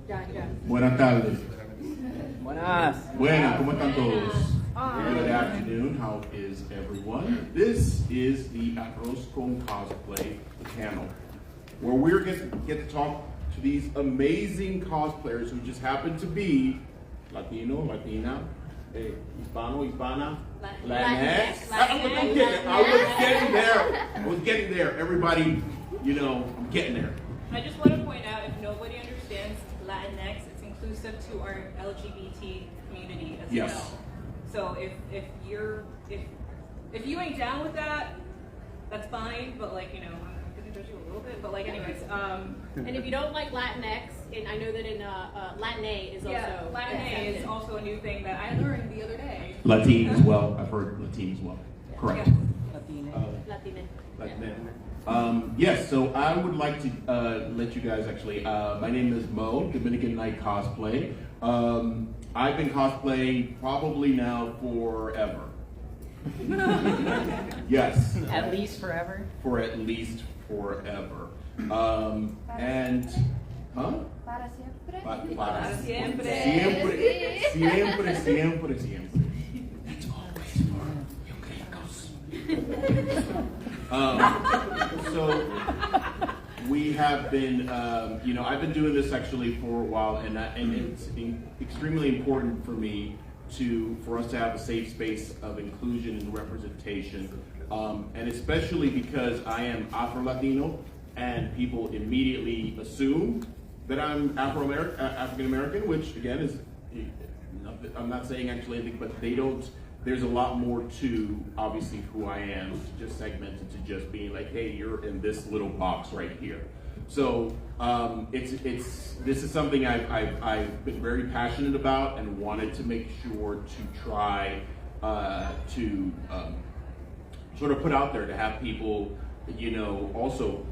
Buenas tardes. Buenas. Buenas, ¿cómo están todos? Good afternoon, how is everyone? This is the Arroz con Cosplay channel, where we're get to talk to these amazing cosplayers who just happen to be Latino, Latina, Hispano, Hispana, Latinx. I was getting there. Everybody, I'm getting there. I just want to point out, if nobody understands Latinx, it's inclusive to our LGBT community as well. So if you ain't down with that, that's fine. But I'm gonna judge you a little bit. But anyways, and if you don't like Latinx, and I know that in Latina is also Latina is also a new thing that I learned the other day. Latin as well. I've heard Latin as well. Correct. Latina. Yes, so I would like to let you guys actually, my name is Mo, Dominican Night Cosplay. I've been cosplaying probably now forever. Yes. At least forever? For at least forever. Para siempre. Para siempre. Siempre. It's always for you gringos. So we have been, I've been doing this actually for a while, and it's extremely important for me for us to have a safe space of inclusion and representation, and especially because I am Afro-Latino, and people immediately assume that I'm African American, which again is, I'm not saying actually anything, but they don't. There's a lot more to obviously who I am, just segmented to just being like, hey, you're in this little box right here. So this is something I've been very passionate about and wanted to make sure to try to sort of put out there, to have people, also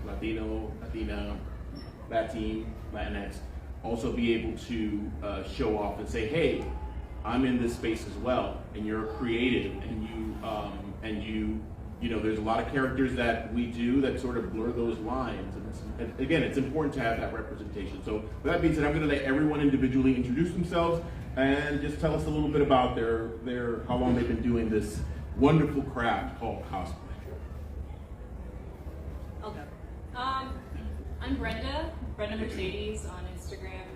Latino, Latina, Latinx, also be able to show off and say, hey, I'm in this space as well, and you're creative, and you there's a lot of characters that we do that sort of blur those lines, and again, it's important to have that representation. So with that being said, I'm going to let everyone individually introduce themselves and just tell us a little bit about their how long they've been doing this wonderful craft called cosplay. Okay. I'm Brenda Mercedes on Instagram.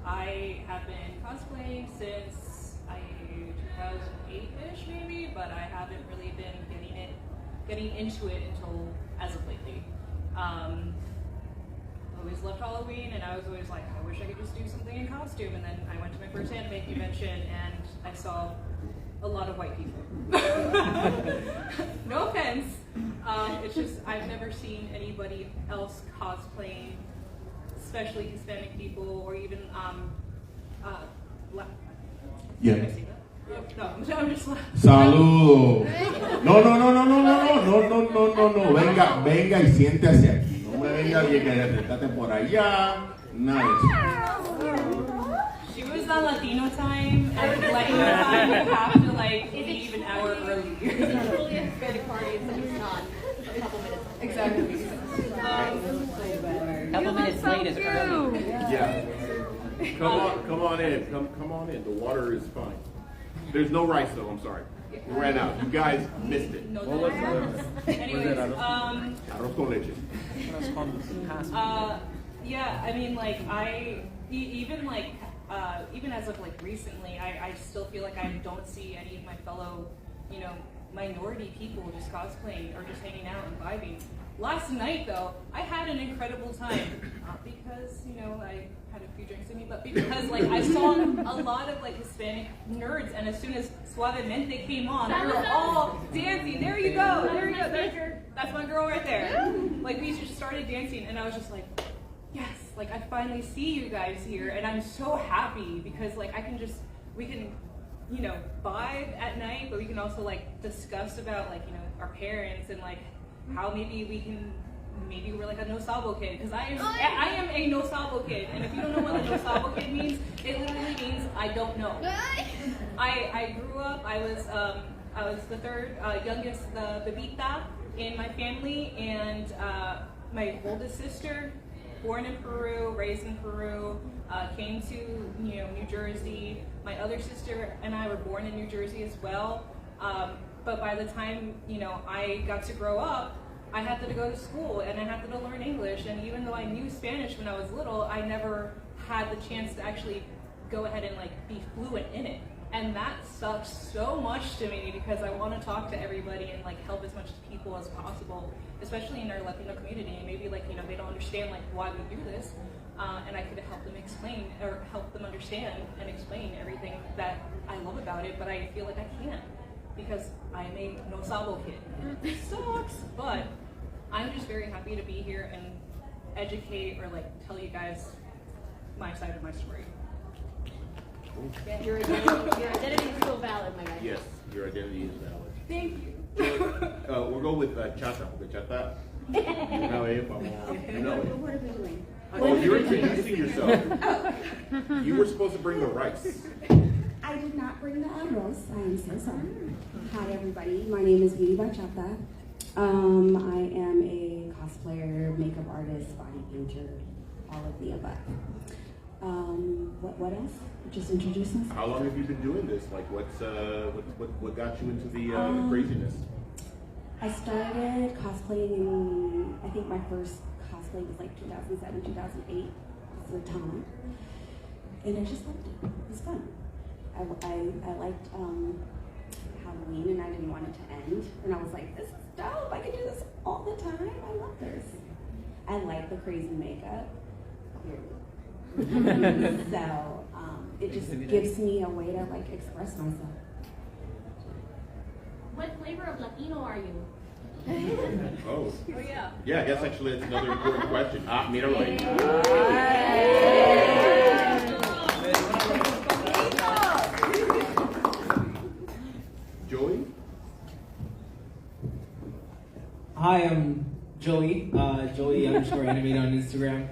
I have been cosplaying since 2008-ish maybe, but I haven't really been getting into it until as of lately. I always loved Halloween, and I was always like, I wish I could just do something in costume. And then I went to my first anime convention, and I saw a lot of white people. No offense. It's just I've never seen anybody else cosplaying, especially Hispanic people, or even Yeah. Did I say that? No, I'm just like. Saludos. No. Venga y siéntese aquí. No me venga y que estate por allá. Nada de eso. She was on Latino time, and Latino time you have to leave an hour early. It's totally a Hispanic party, so it's not a couple minutes. Exactly. Couple minutes late is early. Yeah. Come on in. Come on in. The water is fine. There's no rice though. I'm sorry. We ran out. You guys missed it. No, anyways, Arroz con leche. yeah, I mean, even as of recently, I still feel like I don't see any of my fellow, minority people just cosplaying or just hanging out and vibing. Last night, though, I had an incredible time. Not because, I had a few drinks in me, but because, I saw a lot of, Hispanic nerds, and as soon as Suavemente came on, we were all dancing. There you go. That's my girl right there. We just started dancing, and I was just like, yes, I finally see you guys here, and I'm so happy because, we can, vibe at night, but we can also, discuss about, our parents and, how maybe we're a no sabo kid, because I am a no sabo kid, and if you don't know what a no sabo kid means, it literally means I don't know. I grew up, I was the third youngest, the bebita in my family, and my oldest sister born in Peru, raised in Peru, came to New Jersey. My other sister and I were born in New Jersey as well. But by the time I got to grow up, I had to go to school and I had to learn English. And even though I knew Spanish when I was little, I never had the chance to actually go ahead and be fluent in it. And that sucks so much to me because I want to talk to everybody and help as much people as possible, especially in our Latino community. Maybe they don't understand why we do this, and I could help them explain or help them understand and explain everything that I love about it. But I feel like I can't because I'm a no sabo kid. It sucks, but I'm just very happy to be here and educate or tell you guys my side of my story. Yeah, your identity is still valid, my guy. Yes, your identity is valid. Thank you. We'll go with Chata. Okay, Chata. You know it. What are we doing? Oh, you're introducing yourself. You were supposed to bring the rice. I did not bring the arroz. I am so sorry. Hi, everybody. My name is Beauty Bachata. I am a cosplayer, makeup artist, body painter, all of the above. What else? Just introduce myself. How long have you been doing this? What got you into the craziness? I started cosplaying in, I think my first cosplay was 2007, 2008. It's the time. And I just loved it. It was fun. I liked Halloween and I didn't want it to end. And I was like, this is dope. I can do this all the time. I love this. I like the crazy makeup. So it just gives me a way to express myself. What flavor of Latino are you? Oh. Oh yeah. Yeah, I guess actually that's another important question. Mira right. Joey? Hi, I'm Joey. Joey_animated on Instagram.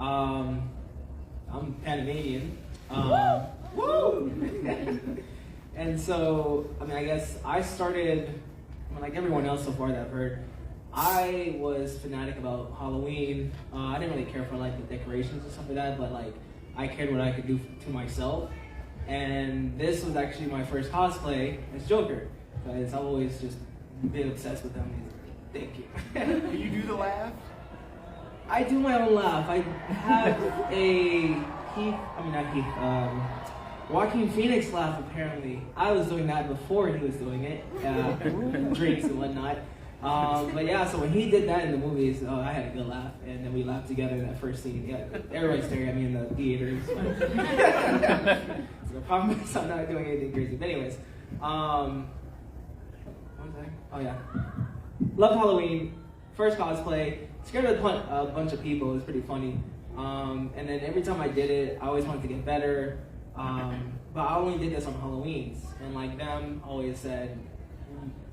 I'm Panamanian. Woo! And so, I guess I started, like everyone else so far that I've heard, I was fanatic about Halloween. I didn't really care for the decorations and stuff like that, but I cared what I could do to myself. And this was actually my first cosplay as Joker, because I've always just been obsessed with him. Thank you. Can you do the laugh? I do my own laugh. I have a Joaquin Phoenix laugh apparently. I was doing that before he was doing it. Drinks and whatnot. But yeah, so when he did that in the movies, I had a good laugh. And then we laughed together in that first scene. Yeah, everybody staring at me in the theaters. So the problem is I'm not doing anything crazy. But anyways, what was I? Oh yeah. Love Halloween. First cosplay. Scared a bunch of people. It was pretty funny. And then every time I did it, I always wanted to get better. But I only did this on Halloweens. And them always said,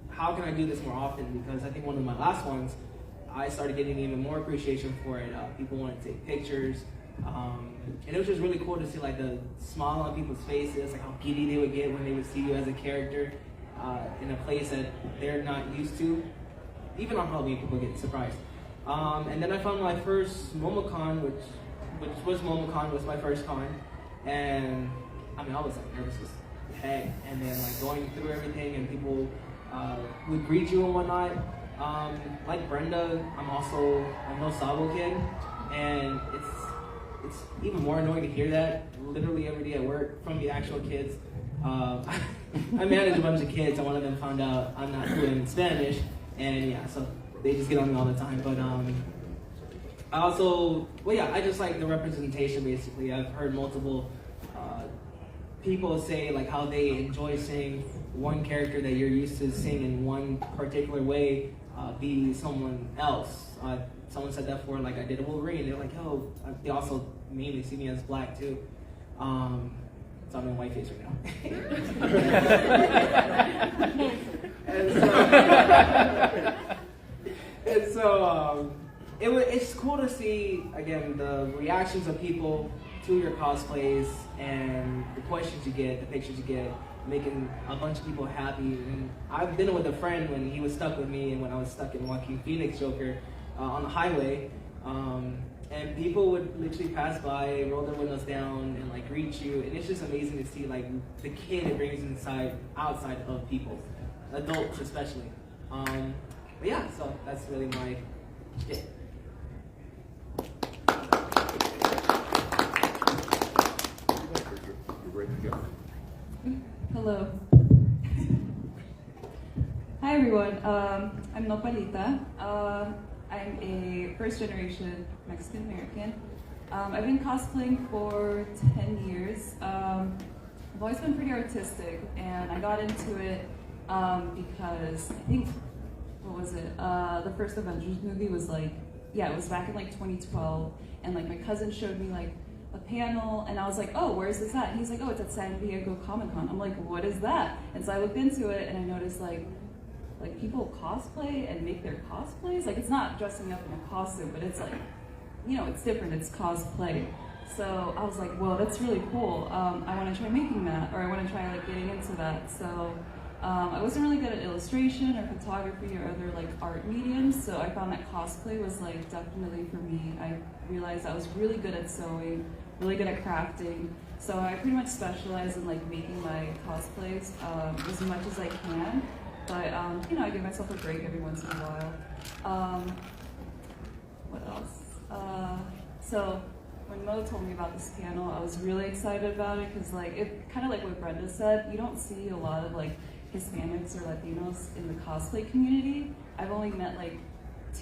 how can I do this more often? Because I think one of my last ones, I started getting even more appreciation for it. People wanted to take pictures. And it was just really cool to see the smile on people's faces, how giddy they would get when they would see you as a character in a place that they're not used to. Even on Halloween, people get surprised. And then I found my first MomoCon, which was MomoCon, was my first con. And I was nervous as heck. And then going through everything and people would greet you and whatnot. Like Brenda, I'm also a no sabo kid. And it's even more annoying to hear that literally every day at work from the actual kids. I manage a bunch of kids and one of them found out I'm not fluent in Spanish. And yeah, so they just get on me all the time. But I also, I just like the representation basically. I've heard multiple people say how they enjoy seeing one character that you're used to seeing in one particular way be someone else. Someone said that for I did a Wolverine. They're like, oh, they also mainly see me as black too. So I'm in whiteface right now. It's cool to see, again, the reactions of people to your cosplays and the questions you get, the pictures you get, making a bunch of people happy. And I've been with a friend when he was stuck with me and when I was stuck in Joaquin Phoenix Joker on the highway. And people would literally pass by, roll their windows down, and like greet you. And it's just amazing to see like the kid it brings outside of people, adults especially. But yeah, so that's really my it. Hello. Hi everyone. I'm Nopalita. I'm a first generation Mexican American. I've been cosplaying for 10 years. I've always been pretty artistic, and I got into it because I think, what was it? The first Avengers movie was like, yeah, it was back in like 2012, and like my cousin showed me like a panel, and I was like, oh, where's this at? And he's like, oh, it's at San Diego Comic-Con. I'm like, what is that? And so I looked into it, and I noticed like people cosplay and make their cosplays. Like, it's not dressing up in a costume, but it's like, you know, it's different, it's cosplay. So I was like, whoa, that's really cool. I want to try making that, or I want to try like getting into that. So I wasn't really good at illustration or photography or other like art mediums, so I found that cosplay was like definitely for me. I realized I was really good at sewing, really good at crafting, so I pretty much specialize in like making my cosplays as much as I can. But you know, I give myself a break every once in a while. What else? So when Mo told me about this panel, I was really excited about it because like it kind of like what Brenda said, you don't see a lot of like Hispanics or Latinos in the cosplay community. I've only met like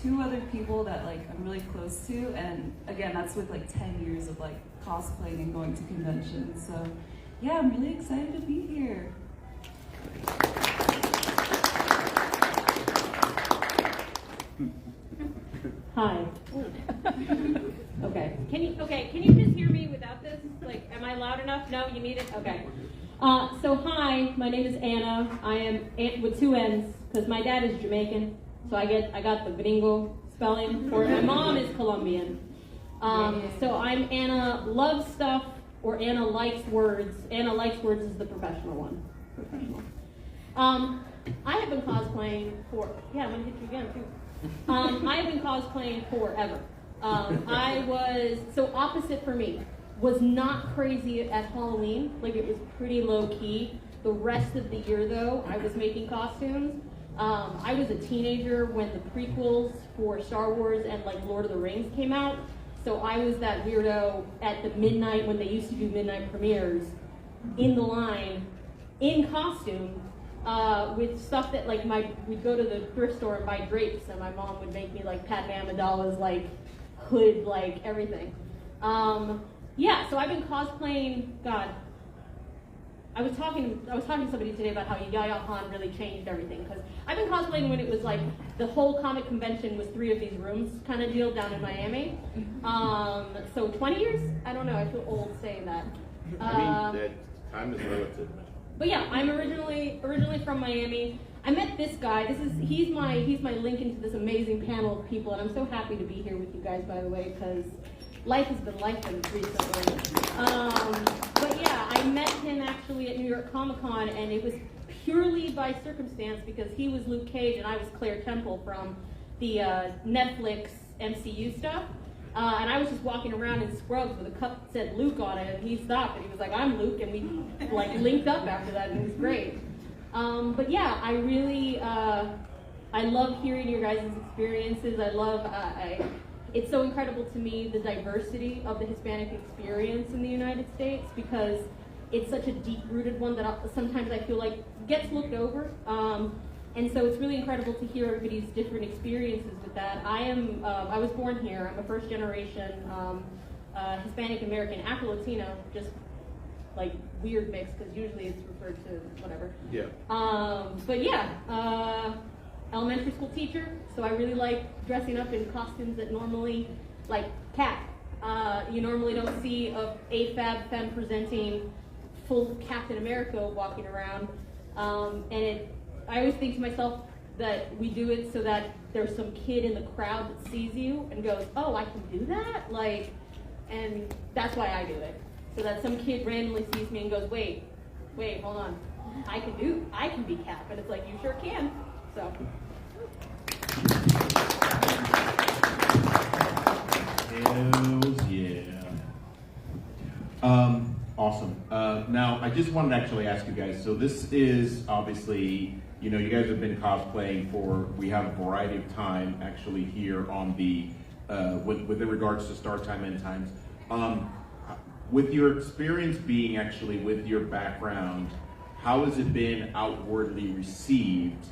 2 other people that like I'm really close to, and again, that's with like 10 years of like cosplaying and going to conventions. So yeah, I'm really excited to be here. Hi. Okay. Can you just hear me without this? Like, am I loud enough? No, you need it? Okay. So hi, my name is Anna. I am with 2 N's because my dad is Jamaican, so I got the gringo spelling for it. My mom is Colombian. So I'm Anna loves stuff, or Anna likes words. Anna likes words is the professional one. I have been cosplaying for, yeah, I'm gonna hit you again too. I have been cosplaying forever. I was, so opposite for me, was not crazy at Halloween, like it was pretty low key. The rest of the year though, I was making costumes. I was a teenager when the prequels for Star Wars and like Lord of the Rings came out. So I was that weirdo at the midnight, when they used to do midnight premieres, in the line, in costume, with stuff that like we'd go to the thrift store and buy drapes, and my mom would make me like Padme Amidala's like hood, like everything. Yeah, so I've been cosplaying, God. I was talking to somebody today about how Yaya Han really changed everything, because I've been cosplaying when it was like the whole comic convention was 3 of these rooms kind of deal down in Miami. So 20 years? I don't know, I feel old saying that. I mean, that time is relative. But yeah, I'm originally from Miami. I met this guy. He's my link into this amazing panel of people, and I'm so happy to be here with you guys, by the way, because life has been lifing recently. But yeah, I met him actually at New York Comic-Con, and it was purely by circumstance because he was Luke Cage and I was Claire Temple from the Netflix MCU stuff. And I was just walking around in scrubs with a cup that said Luke on it, and he stopped and he was like, I'm Luke, and we like linked up after that, and it was great. But yeah, I really, I love hearing your guys' experiences. I love, it's so incredible to me, the diversity of the Hispanic experience in the United States, because it's such a deep-rooted one that sometimes I feel like gets looked over. And so it's really incredible to hear everybody's different experiences with that. I was born here. I'm a first-generation Hispanic American, Afro-Latino, just like weird mix, because usually it's referred to whatever. Yeah. But yeah, elementary school teacher, so I really like dressing up in costumes that normally, like Cap. You normally don't see a AFAB femme presenting full Captain America walking around, I always think to myself that we do it so that there's some kid in the crowd that sees you and goes, oh, I can do that? Like, and that's why I do it. So that some kid randomly sees me and goes, wait, hold on. I can be Cap. And it's like, you sure can. So. Hells yeah. Awesome. Now, I just wanted to actually ask you guys, so this is obviously, you know, you guys have been cosplaying for, we have a variety of time actually here on the, with regards to start time, end times. With your experience being actually with your background, how has it been outwardly received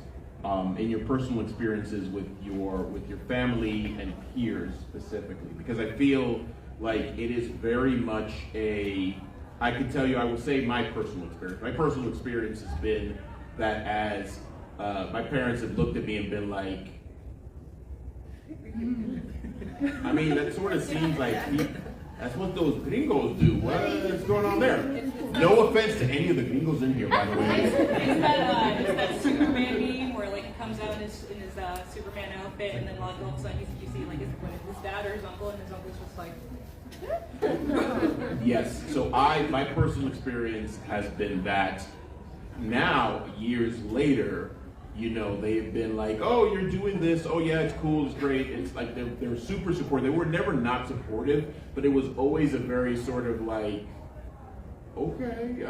in your personal experiences with your family and peers specifically? Because I feel like it is very much I can tell you, I will say my personal experience. My personal experience has been that as my parents have looked at me and been like, I mean, that sort of seems like that's what those gringos do. What's going on there? No offense to any of the gringos in here, by the way. It's that Superman meme where like he comes out in his Superman outfit, and then like all of a sudden you see like his dad or his uncle, and his uncle's just like. Yes. So my personal experience has been that now, years later, you know, they've been like, oh, you're doing this. Oh yeah, it's cool. It's great. It's like they're super supportive. They were never not supportive, but it was always a very sort of like, okay,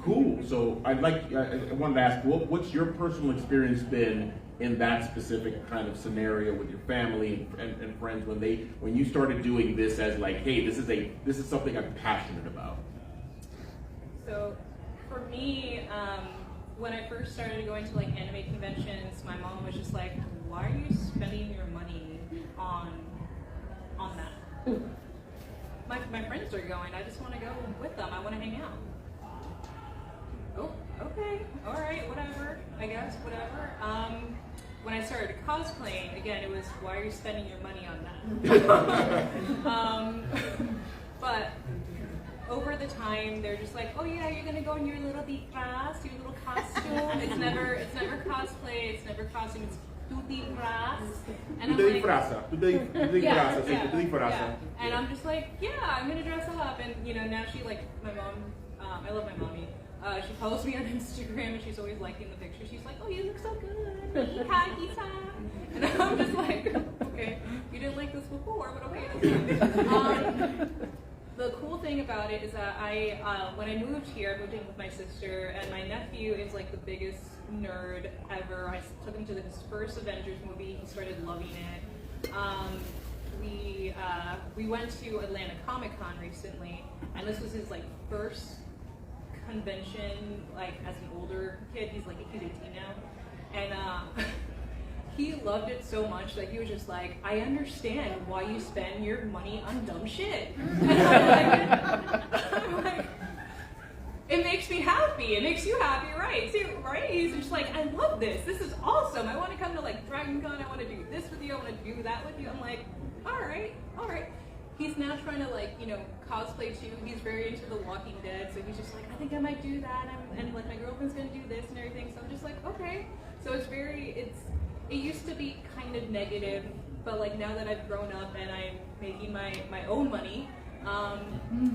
cool. So I wanted to ask, what's your personal experience been in that specific kind of scenario with your family and friends when you started doing this as like, hey, this is something I'm passionate about? So for me, when I first started going to like anime conventions, my mom was just like, why are you spending your money on that? My friends are going, I just want to go with them, I want to hang out. Oh, okay, all right, whatever, I guess, whatever. When I started cosplaying, again, it was, why are you spending your money on that? But over the time, they're just like, oh yeah, you're gonna go in your little disfraz, your little costume. It's never cosplay, it's never costume, it's tu disfraz. And I'm like, yeah. And I'm just like, yeah, I'm gonna dress up. And you know, now she like, my mom, I love my mommy. She follows me on Instagram and she's always liking the picture. She's like, oh, you look so good. And I'm just like, okay, you didn't like this before, but okay, that's fine. The cool thing about it is that when I moved here, I moved in with my sister, and my nephew is like the biggest nerd ever. I took him to his first Avengers movie. He started loving it. We went to Atlanta Comic-Con recently, and this was his like first convention, like as an older kid. He's 18 now, and he loved it so much that he was just like, I understand why you spend your money on dumb shit. And I'm like, it makes me happy. It makes you happy, right? See, right? He's just like, I love this. This is awesome. I want to come to like Dragon Con. I want to do this with you. I want to do that with you. I'm like, all right. He's now trying to like, you know, cosplay too. He's very into The Walking Dead, so he's just like, I think I might do that. And like my girlfriend's gonna do this and everything. So I'm just like, okay. So it used to be kind of negative, but like now that I've grown up and I'm making my own money,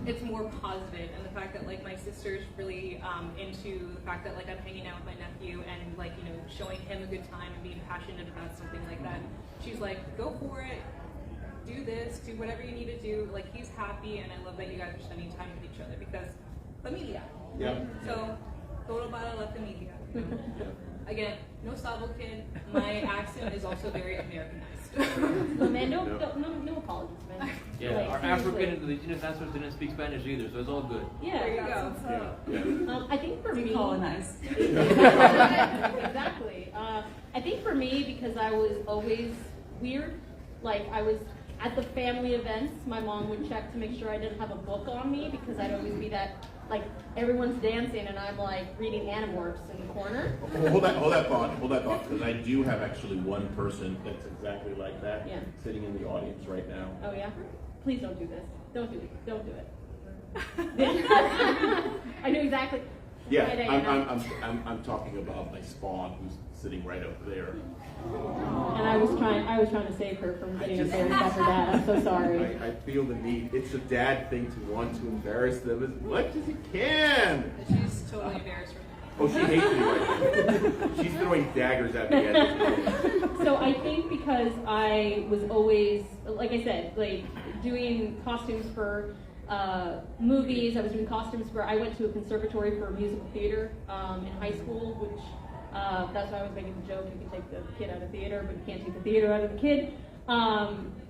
it's more positive. And the fact that like my sister's really into the fact that like I'm hanging out with my nephew and like, you know, showing him a good time and being passionate about something like that. She's like, go for it. Do this, do whatever you need to do. Like, he's happy, and I love that you guys are spending time with each other because familia. Yeah. So, todo para la familia. Again, no sabo kid. My accent is also very Americanized. Man, no apologies, man. Yeah, Like, our African indigenous ancestors didn't speak Spanish either, so it's all good. Yeah, There you go. I think for me, Decolonized. exactly. I think for me, because I was always weird, like I was at the family events, my mom would check to make sure I didn't have a book on me because I'd always be that, like, everyone's dancing and I'm like reading Animorphs in the corner. Hold that thought, because I do have actually one person that's exactly like that, Yeah. sitting in the audience right now. Oh yeah? Please don't do this. Don't do it. Don't do it. I knew exactly. Yeah, Friday, I'm talking about my spawn, who's sitting right up there. and I was trying to save her from getting embarrassed by her dad. I'm so sorry. I feel the need. It's a dad thing to want to embarrass them as much as you can. She's totally embarrassed for me. Oh, she hates me right now. She's throwing daggers at me. So I think because I was always, like I said, like doing costumes for movies. I was doing costumes for. I went to a conservatory for musical theater in high school, which that's why I was making the joke. You can take the kid out of theater, but you can't take the theater out of the kid.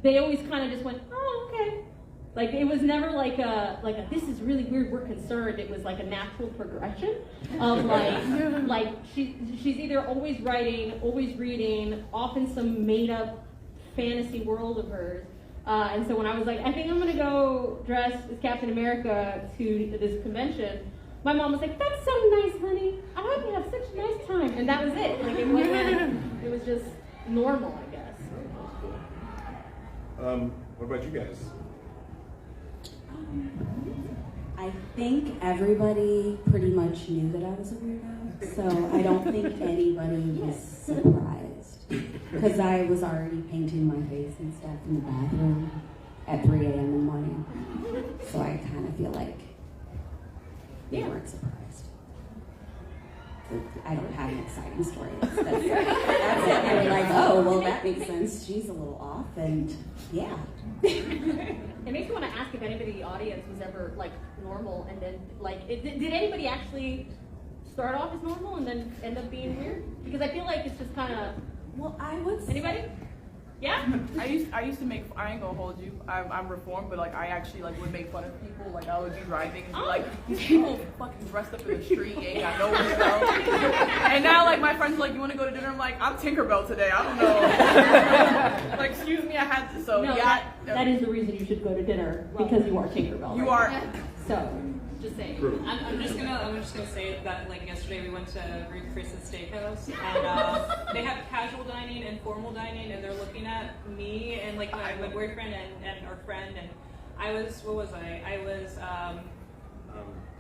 They always kind of just went, oh, okay. Like it was never like a this is really weird. We're concerned. It was like a natural progression of like she's either always writing, always reading, often some made up fantasy world of hers. And so when I was like, I think I'm gonna go dress as Captain America to this convention, my mom was like, that's so nice, honey. I hope you have such a nice time. And that was it. Like it wasn't. It was just normal, I guess. What about you guys? I think everybody pretty much knew that I was a weirdo, so I don't think anybody was surprised. Because I was already painting my face and stuff in the bathroom at 3 a.m. in the morning. So I kind of feel like they weren't surprised. I don't have an exciting story. That's it. They were like, oh, well, that makes sense. She's a little off, and yeah. It makes me want to ask if anybody in the audience was ever like normal, and then like, did anybody actually start off as normal and then end up being weird? Because I feel like it's just kind of. Well, I would. Anybody? Yeah. I used to make. I ain't gonna hold you. I'm reformed, but like I actually like would make fun of people. Like I would be driving and be like, these people fucking dressed up in the street, ain't got nowhere to go. And now like my friends are like, you want to go to dinner? I'm like, I'm Tinkerbell today. I don't know. Like excuse me, I had to. So no, yeah. That is the reason you should go to dinner because you are Tinkerbell. You right? are. So. Just saying. I'm just gonna say that like yesterday we went to Ruth Chris's Steakhouse and they have casual dining and formal dining and they're looking at me and like my boyfriend and our friend and I was what was I was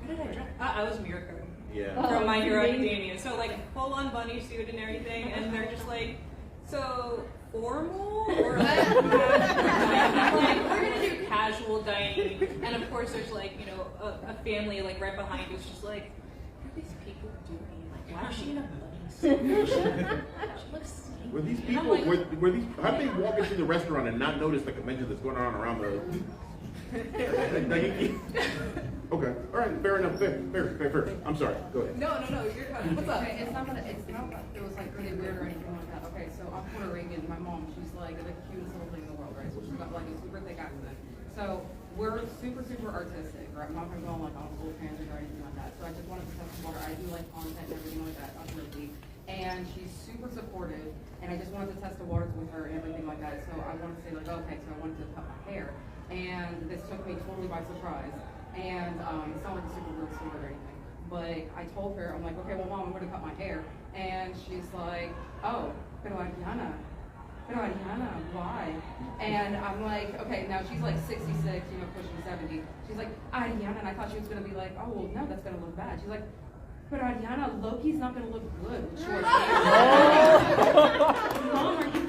what did I dress? I was Mirko. Yeah. From My Hero Academia. So like full on bunny suit and everything and they're just like, so formal or like, like we're gonna do casual dining and of course there's like, you know, a family like right behind who's just like, what are these people doing? Like why is she in a bunny suit? She looks sick. Were these people, like, were these, how did they walk into the restaurant and not notice the convention that's going on around the... Okay, all right, fair enough, fair. I'm sorry, go ahead. No, you're fine. What's up? Okay, it's not like it was like really weird or anything like that. Okay, so I'm Puerto Rican. My mom, she's like the cutest little thing in the world, right? So she's got like a super thick accent. So we're super artistic, right? I'm not gonna go on like on full tangent or anything like that. So I just wanted to test the water. I do like content and everything like that on Ricky. And she's super supportive, and I just wanted to test the waters with her and everything like that. So I wanted to say like, okay, so I wanted to cut my hair, and this took me totally by surprise. And it's not like a super real story or anything, but I told her, I'm like, okay, well, Mom, I'm gonna cut my hair, and she's like, oh, pero Ariana, why? And I'm like, okay, now she's like 66, you know, pushing 70. She's like, Ariana, and I thought she was gonna be like, oh, well, no, that's gonna look bad. She's like, but Ariana, Loki's not gonna look good with short hair. Mom, are you?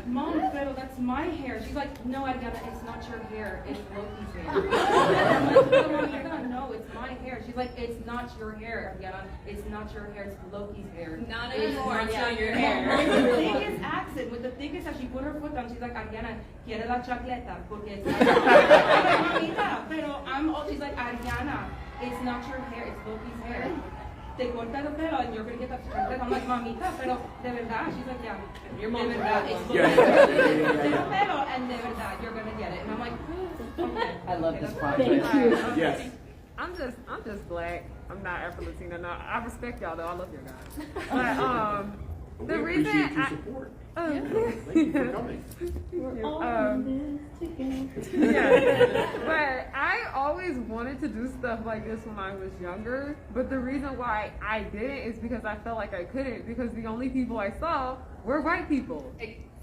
Mom, pero that's my hair. She's like, no, Ariana, it's not your hair. It's Loki's hair. I'm like, no, Mom, you're gonna know it's my hair. She's like, it's not your hair, Ariana. It's not your hair. It's Loki's hair. Not It's anymore. It's not your With hair. the thickest accent, with the thickest, as she put her foot down, she's like, Ariana, quiere la chaqueta, porque it's like, mamita, pero I'm old. She's like, Ariana, it's not your hair. It's Loki's hair. Te corta el pelo and you're gonna get that chaqueta. I'm like, mamita, pero de verdad. She's like, yeah, Your de mom's verdad. It's Yeah. pelo and de verdad, you're gonna get it. And I'm like, okay. I love this that's project. Thank you. Yes. I'm just black. I'm not Afro-Latina. No, I respect y'all though. I love you guys. But the We reason appreciate your I support. Thank Thank you for coming. Yeah, but I always wanted to do stuff like this when I was younger. But the reason why I didn't is because I felt like I couldn't, because the only people I saw were white people.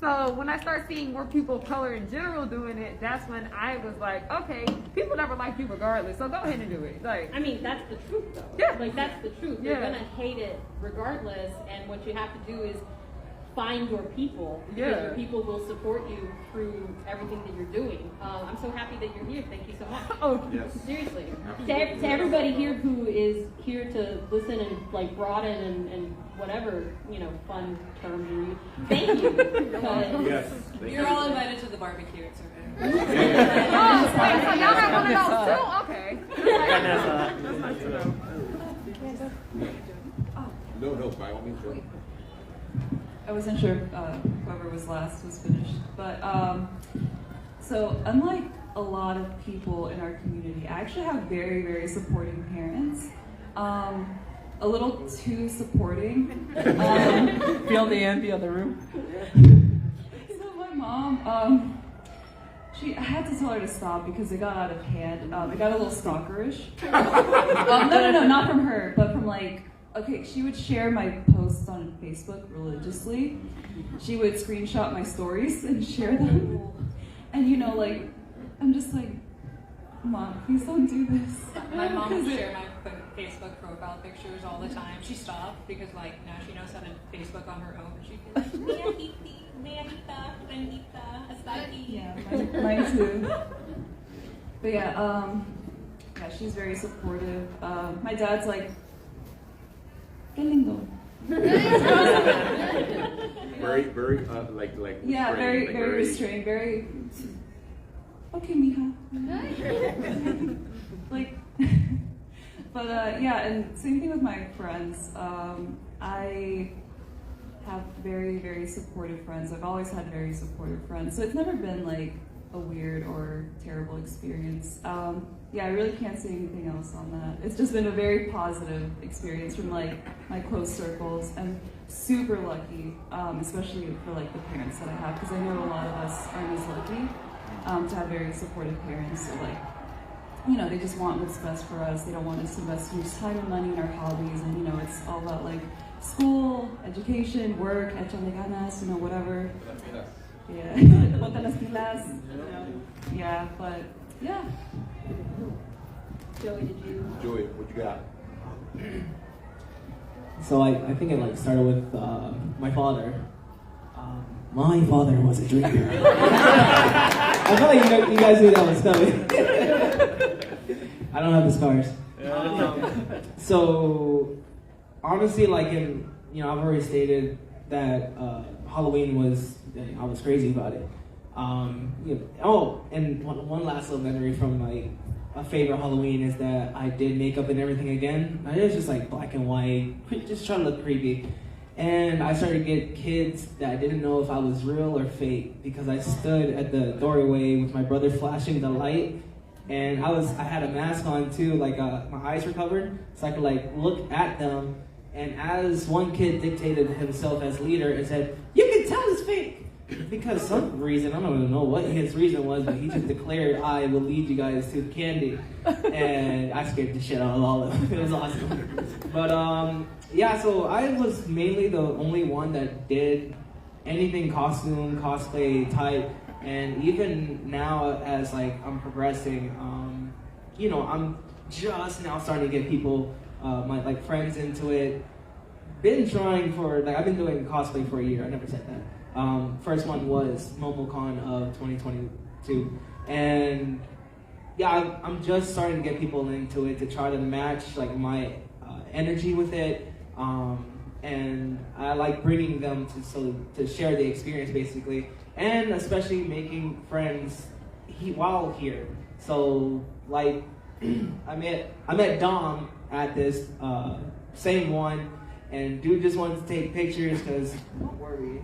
So when I start seeing more people of color in general doing it, that's when I was like, okay, people never like you regardless, so go ahead and do it. Like, I mean, that's the truth, though. Yeah. Like, that's the truth. You're Yeah. gonna hate it regardless, and what you have to do is find your people. Yeah. Because your people will support you through everything that you're doing. I'm so happy that you're here. Thank you so much. Oh, Yes. Seriously. To everybody here who is here to listen and like broaden and whatever, fun terms you use. Thank you. Because Yes. Thank You're you. all invited to the barbecue. It's okay. oh, wait, so y'all got one of those too? Okay. That's nice to know. No, by all means, go. I wasn't sure if whoever was last was finished, but so unlike a lot of people in our community, I actually have very, very supporting parents. A little too supporting. Feel the envy of the room. So my mom, I had to tell her to stop because it got out of hand. It got a little stalkerish. No, not from her, but from she would share my posts on Facebook religiously. She would screenshot my stories and share them. And I'm just like, Mom, please don't do this. My mom would share my Facebook profile pictures all the time. She stopped because now she knows how to Facebook on her own. She'd be like, Mia hita, bendita, hasta aquí. Yeah, mine too. But yeah, she's very supportive. My dad's like, qué lindo. Very, Yeah, restrained, very restrained, very. Okay, mija. But and same thing with my friends. I have very, very supportive friends. I've always had very supportive friends, so it's never been a weird or terrible experience. I really can't say anything else on that. It's just been a very positive experience from my close circles. I'm super lucky, especially for the parents that I have, because I know a lot of us aren't as lucky to have very supportive parents. So they just want what's best for us. They don't want us to invest too much time and money in our hobbies, and it's all about school, education, work, echarle ganas, whatever. Yeah, ponte las pilas. Yeah, but yeah. Joey, did you? Joey, what you got? So I think it started with my father. My father was a drinker. I feel like you guys knew that was coming. I don't have the scars. So honestly, I've already stated that Halloween was, I was crazy about it. And one last little memory from a favorite Halloween is that I did makeup and everything again. It was just black and white, just trying to look creepy. And I started to get kids that didn't know if I was real or fake because I stood at the doorway with my brother flashing the light, and I had a mask on too, my eyes were covered, so I could look at them. And as one kid dictated himself as leader and said, "You can tell it's fake," because some reason, I don't even know what his reason was, but he just declared, "I will lead you guys to candy," and I scared the shit out of all of them. It was awesome. But so I was mainly the only one that did anything costume, cosplay type, and even now as I'm progressing, I'm just now starting to get people, my friends into it. Been trying for, I've been doing cosplay for a year, I never said that. First one was MomoCon of 2022, and I'm just starting to get people into it to try to match my energy with it. And I like bringing them to share the experience basically, and especially making friends while here. So I met Dom at this same one, and dude just wanted to take pictures because what were we?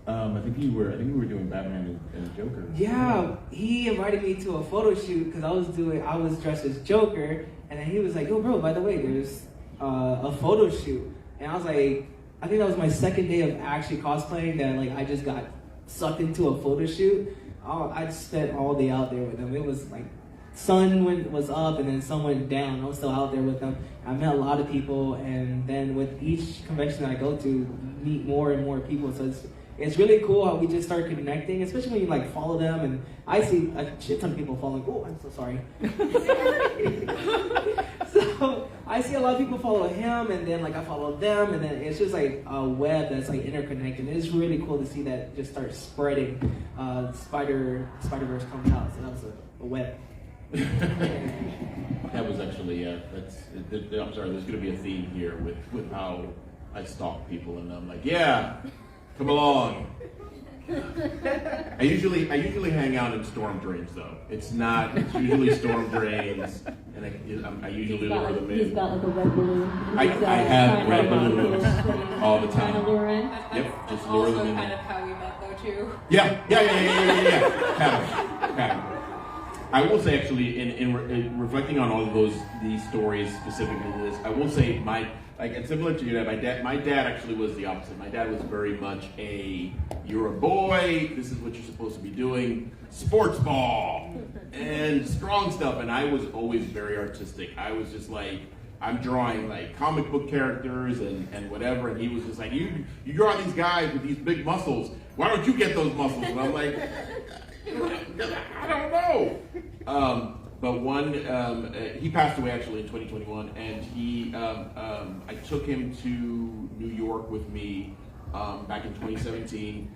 I think we were doing Batman and Joker. Yeah, he invited me to a photo shoot because I was dressed as Joker, and then he was like, "Yo, bro, by the way, there's a photo shoot," and I was like, I think that was my second day of actually cosplaying that I just got sucked into a photo shoot. I spent all day out there with them. It was sun was up and then sun went down. I was still out there with them. I met a lot of people, and then with each convention that I go to, meet more and more people. So it's really cool how we just start connecting, especially when you follow them. And I see a shit ton of people following. Oh, I'm so sorry. So I I see a lot of people follow him, and then like I follow them, and then it's just like a web that's like interconnected. And it's really cool to see that just start spreading. Spider-Verse comes out, so that was a web. That was actually, I'm sorry, there's going to be a theme here with how I stalk people, and I'm like, yeah, come along. I usually hang out in storm drains, though. It's usually storm drains, and I usually lure them in. He's got like a red balloon. I have red balloons all the time. Trying to lure in. Yep, just That's lure also them in. kind of how we met, though, too. Yeah. Pattern. I will say, actually, in reflecting on all of these stories, specifically this, I will say it's similar to your dad. My dad actually was the opposite. My dad was very much you're a boy, this is what you're supposed to be doing, sports ball, and strong stuff. And I was always very artistic. I was just like, I'm drawing like comic book characters and whatever. And he was just like, you draw these guys with these big muscles. Why don't you get those muscles? And I'm like, I don't know. But he passed away actually in 2021, and I took him to New York with me back in 2017.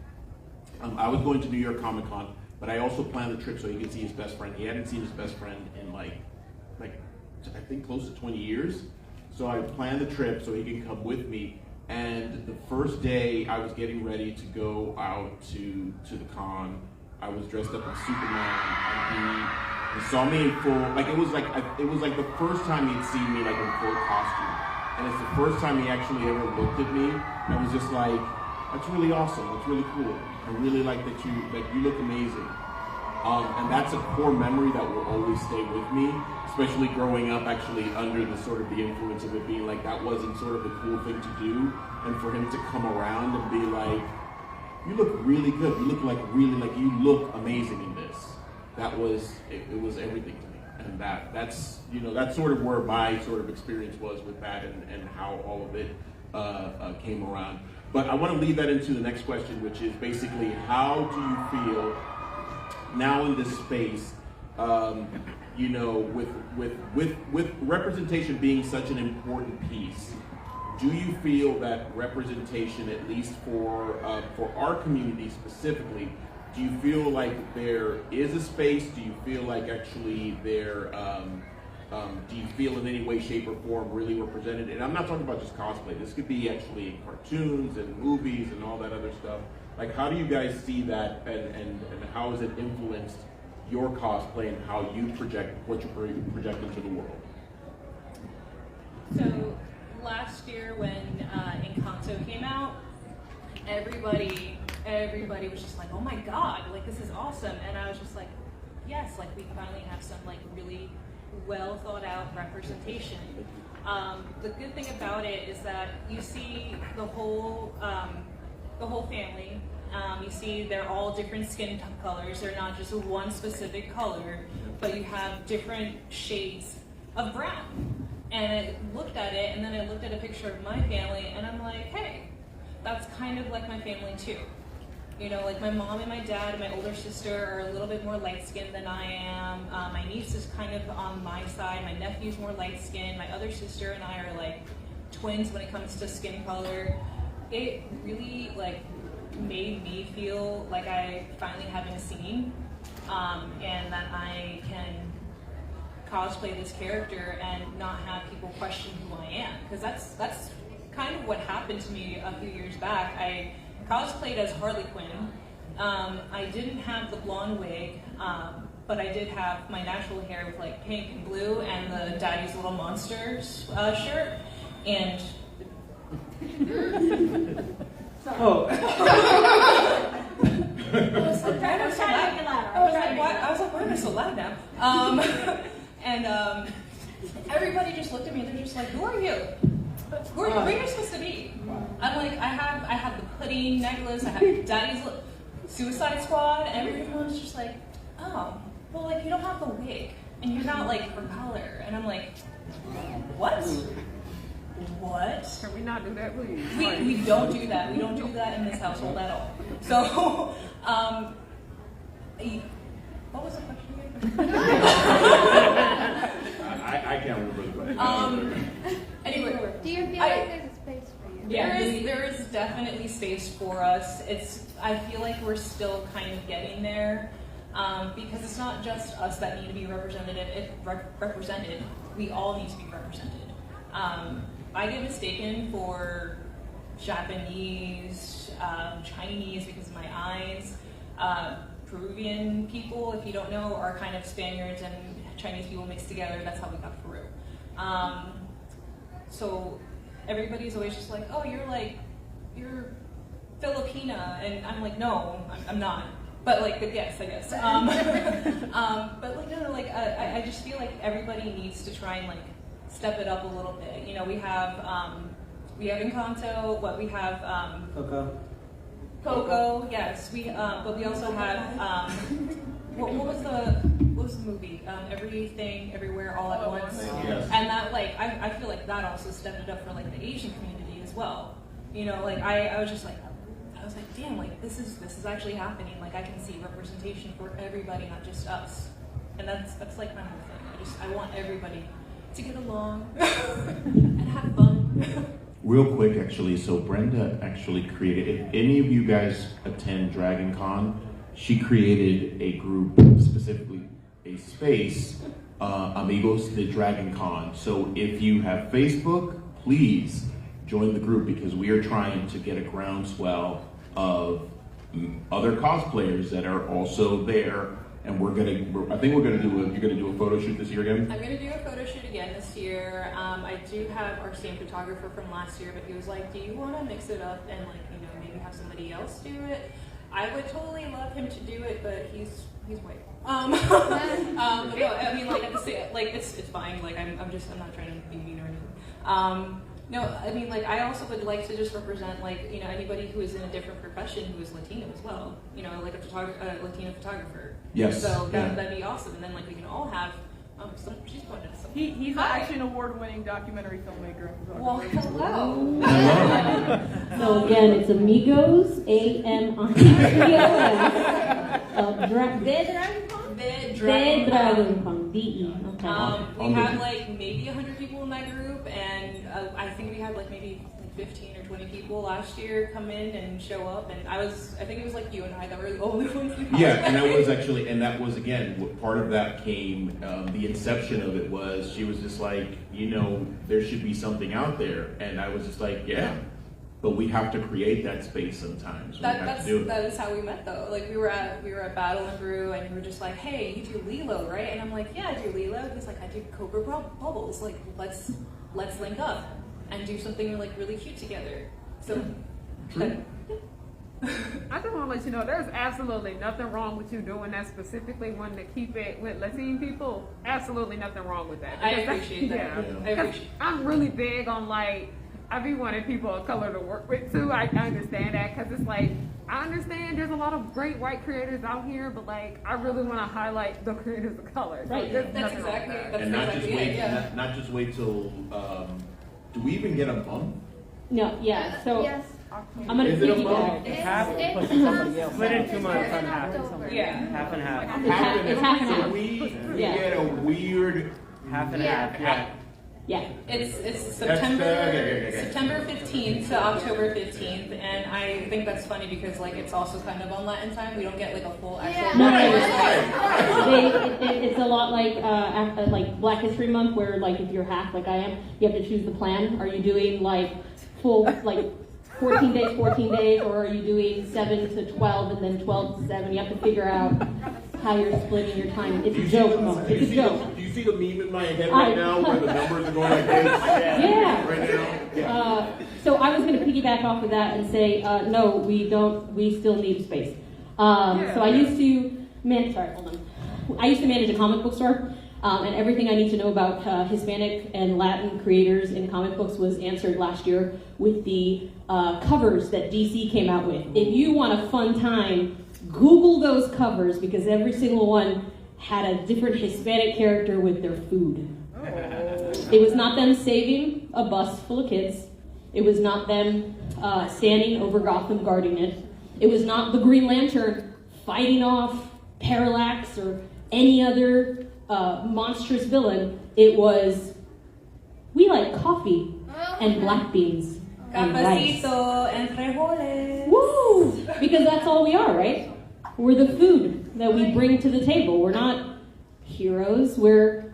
I was going to New York Comic Con, but I also planned the trip so he could see his best friend. He hadn't seen his best friend in like I think close to 20 years. So I planned the trip so he could come with me. And the first day I was getting ready to go out to the con, I was dressed up as Superman, and he saw me in full. Like it was like the first time he'd seen me like in full costume, and it's the first time he actually ever looked at me. I was just like, "That's really awesome. That's really cool. I really like that you look amazing." And that's a core memory that will always stay with me, especially growing up actually under the sort of the influence of it being like that wasn't sort of a cool thing to do, and for him to come around and be like, you look really good. You look you look amazing in this. That was, it was everything to me. And that's sort of where my sort of experience was with that and how all of it came around. But I want to lead that into the next question, which is basically, how do you feel now in this space, with representation being such an important piece? Do you feel that representation, at least for our community specifically, do you feel like there is a space? Do you feel like actually do you feel in any way, shape, or form really represented? And I'm not talking about just cosplay. This could be actually cartoons and movies and all that other stuff. Like, how do you guys see that, and how has it influenced your cosplay and how you project what you project into the world? So, last year when Encanto came out, everybody was just like, oh my god, like this is awesome. And I was just like, yes, like we finally have some like really well thought out representation. The good thing about it is that you see the whole family. You see they're all different skin colors. They're not just one specific color, but you have different shades of brown. And I looked at it, and then I looked at a picture of my family, and I'm like, hey, that's kind of like my family too. You know, like my mom and my dad and my older sister are a little bit more light-skinned than I am. My niece is kind of on my side. My nephew's more light-skinned. My other sister and I are like twins when it comes to skin color. It really like made me feel like I finally have a scene, and that I can cosplay this character and not have people question who I am, because that's kind of what happened to me a few years back. I cosplayed as Harley Quinn. I didn't have the blonde wig, but I did have my natural hair with like pink and blue and the Daddy's Little Monsters shirt. And I was like, why am I so loud now? And everybody just looked at me and they're just like, who are you? Who are you supposed to be? I'm like, I have the pudding necklace, I have Daddy's Suicide Squad, and everyone was just like, oh, well, like, you don't have the wig, and you're not, like, her color. And I'm like, what? What? Can we not do that, please? We don't do that. We don't do that in this household at all. So, what was the question again? I can't remember the question. like there's a space for you. There is definitely space for us. I feel like we're still kind of getting there, because it's not just us that need to be represented. We all need to be represented. I get mistaken for Japanese, Chinese because of my eyes. Peruvian people, if you don't know, are kind of Spaniards and Chinese people mixed together. That's how we got Peru. So everybody's always just like, oh, you're Filipina, and I'm like, no, I'm not. But like, but yes, I guess. But like, no, like, I just feel like everybody needs to try and like step it up a little bit. You know, we have Encanto, Coco, yes. But we also have what was the movie? Everything, Everywhere, All at Once. Yes. And that, like, I feel like that also stepped it up for like the Asian community as well. You know, like I was like, damn, like this is actually happening. Like I can see representation for everybody, not just us. And that's like my whole thing. I want everybody to get along and have fun. Real quick, actually, so Brenda actually created, if any of you guys attend Dragon Con, she created a group, specifically a space, Amigos de Dragon Con. So if you have Facebook, please join the group, because we are trying to get a groundswell of other cosplayers that are also there. And you're gonna do a photo shoot this year again? I'm gonna do a photo shoot again this year. I do have our same photographer from last year, but he was like, do you wanna mix it up and like, you know, maybe have somebody else do it? I would totally love him to do it, but he's white. No, I mean, like, at the same, like, it's fine. Like, I'm not trying to be mean or anything. No, I mean, like, I also would like to just represent, like, you know, anybody who is in a different profession who is Latino as well. You know, like a Latino photographer. Yes. So that'd be awesome. And then, like, we can all have, she's pointing at something. He's actually an award-winning documentary filmmaker. Well, hello. So again, it's Amigos, De Dragon Con, D-E. Okay. We had like maybe 100 people in that group, and I think we had like maybe 15 or 20 people last year come in and show up, and I think it was like you and I that were the only ones. Yeah, and that was again, part of that came, the inception of it was, she was just like, you know, there should be something out there, and I was just like, yeah. But we have to create that space sometimes. That is how we met though. Like we were at Battle and Brew, and you were just like, hey, you do Lilo, right? And I'm like, yeah, I do Lilo. He's like, I do Cobra Bubbles. Like, let's link up and do something like really cute together. So. I just want to let you know, there's absolutely nothing wrong with you doing that, specifically wanting to keep it with Latino people. Absolutely nothing wrong with that. I appreciate that. Yeah. I'm really big on like, I be wanting people of color to work with too. I understand that, because it's like, I understand there's a lot of great white creators out here, but like, I really want to highlight the creators of color. So right. That's exactly it. Not just wait till, do we even get a month? No, yeah, so. Yes. I'm gonna piggyback. Split in 2 months on half. Yeah. Half and half. It's half and half. So we get a weird half and half. Yeah. It's September 15th to October 15th, and I think that's funny because like it's also kind of on Latin time. We don't get like a full actual. It's a lot like Black History Month, where like if you're half like I am, you have to choose the plan. Are you doing like full like 14 days, or are you doing 7 to 12 and then 12 to 7? You have to figure out how you're splitting your time. It's a joke, Mo. It's a joke. Do you see the meme in my head right now where the numbers are going like this? Yeah. Right now? Yeah. So I was going to piggyback off of that and say, no, we don't. We still need space. So I used to manage a comic book store, and everything I need to know about Hispanic and Latin creators in comic books was answered last year with the covers that DC came out with. If you want a fun time, Google those covers, because every single one had a different Hispanic character with their food. Oh. It was not them saving a bus full of kids. It was not them standing over Gotham guarding it. It was not the Green Lantern fighting off Parallax or any other monstrous villain. It was, we like coffee. and black beans and rice. Cafecito and frijoles. Woo! Because that's all we are, right? We're the food that we bring to the table. We're not heroes. We're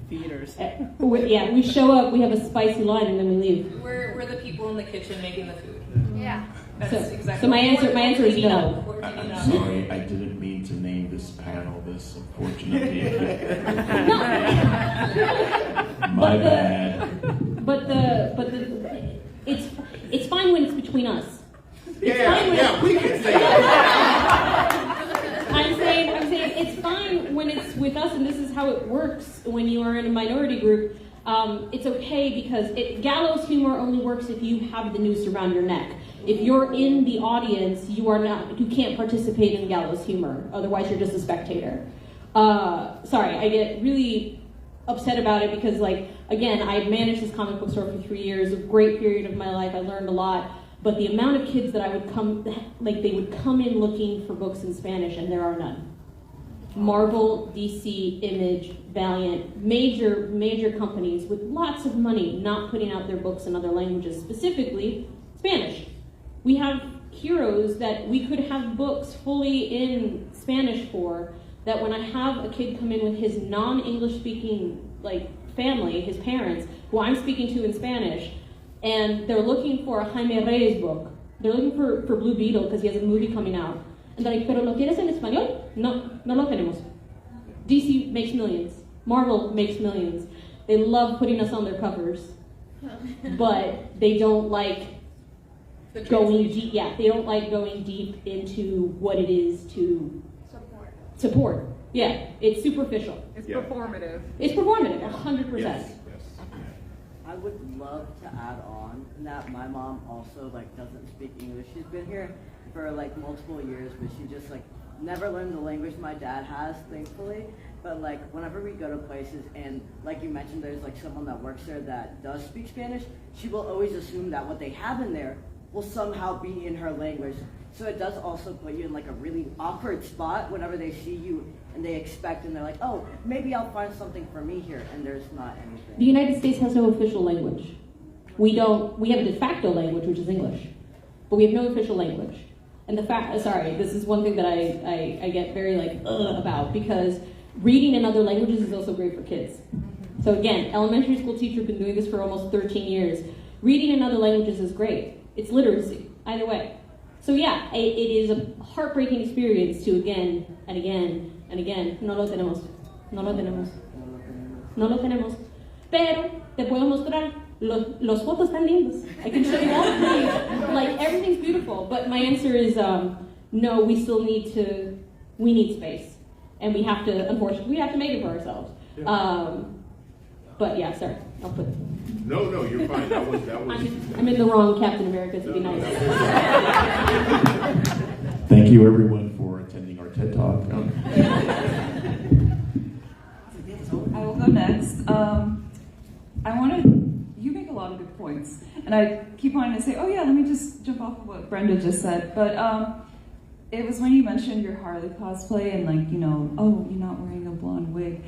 Feeders. we show up, we have a spicy line, and then we leave. We're the people in the kitchen making the food. Yeah. That's So my answer is no. I'm sorry, I didn't mean to name this panel this, unfortunately. My bad. But it's fine when it's between us. Yeah, we can say that. I'm saying it's fine when it's with us, and this is how it works when you are in a minority group. It's okay because gallows humor only works if you have the noose around your neck. If you're in the audience, you can't participate in gallows humor. Otherwise, you're just a spectator. Sorry, I get really upset about it because, again, I managed this comic book store for 3 years, a great period of my life. I learned a lot. But the amount of kids that they would come in looking for books in Spanish, and there are none. Marvel, DC, Image, Valiant, major companies with lots of money not putting out their books in other languages, specifically Spanish. We have heroes that we could have books fully in Spanish for, that when I have a kid come in with his non-English speaking family, his parents, who I'm speaking to in Spanish, and they're looking for a Jaime Reyes book. They're looking for Blue Beetle because he has a movie coming out. And they're like, ¿pero lo quieres en español? No lo tenemos. DC makes millions. Marvel makes millions. They love putting us on their covers. But they don't like going deep. Yeah, they don't like going deep into what it is to support. Yeah, it's superficial. It's performative. It's performative, 100%. Yes. I would love to add on that my mom also doesn't speak English. She's been here for multiple years, but she just never learned the language my dad has, thankfully. But whenever we go to places and you mentioned there's someone that works there that does speak Spanish, she will always assume that what they have in there will somehow be in her language. So it does also put you in a really awkward spot whenever they see you and they expect and they're like, oh, maybe I'll find something for me here, and there's not anything. The United States has no official language. We have a de facto language, which is English, but we have no official language. And this is one thing that I get very about, because reading in other languages is also great for kids. So again, elementary school teacher, been doing this for almost 13 years. Reading in other languages is great. It's literacy, either way. So yeah, it is a heartbreaking experience to again and again and again, no lo tenemos. Pero te puedo mostrar, los fotos están lindos. I can show you all the things. Everything's beautiful, but my answer is no, we still need space. And we have to, unfortunately, we have to make it for ourselves. Yeah. But yeah, sorry, I'll put it. No, you're fine. That was. I'm in the wrong Captain America to be nice. Thank you, everyone, for attending our TED Talk. I will go next. You make a lot of good points, and I keep wanting to say, oh yeah, let me just jump off of what Brenda just said. But it was when you mentioned your Harley cosplay and oh, you're not wearing a blonde wig.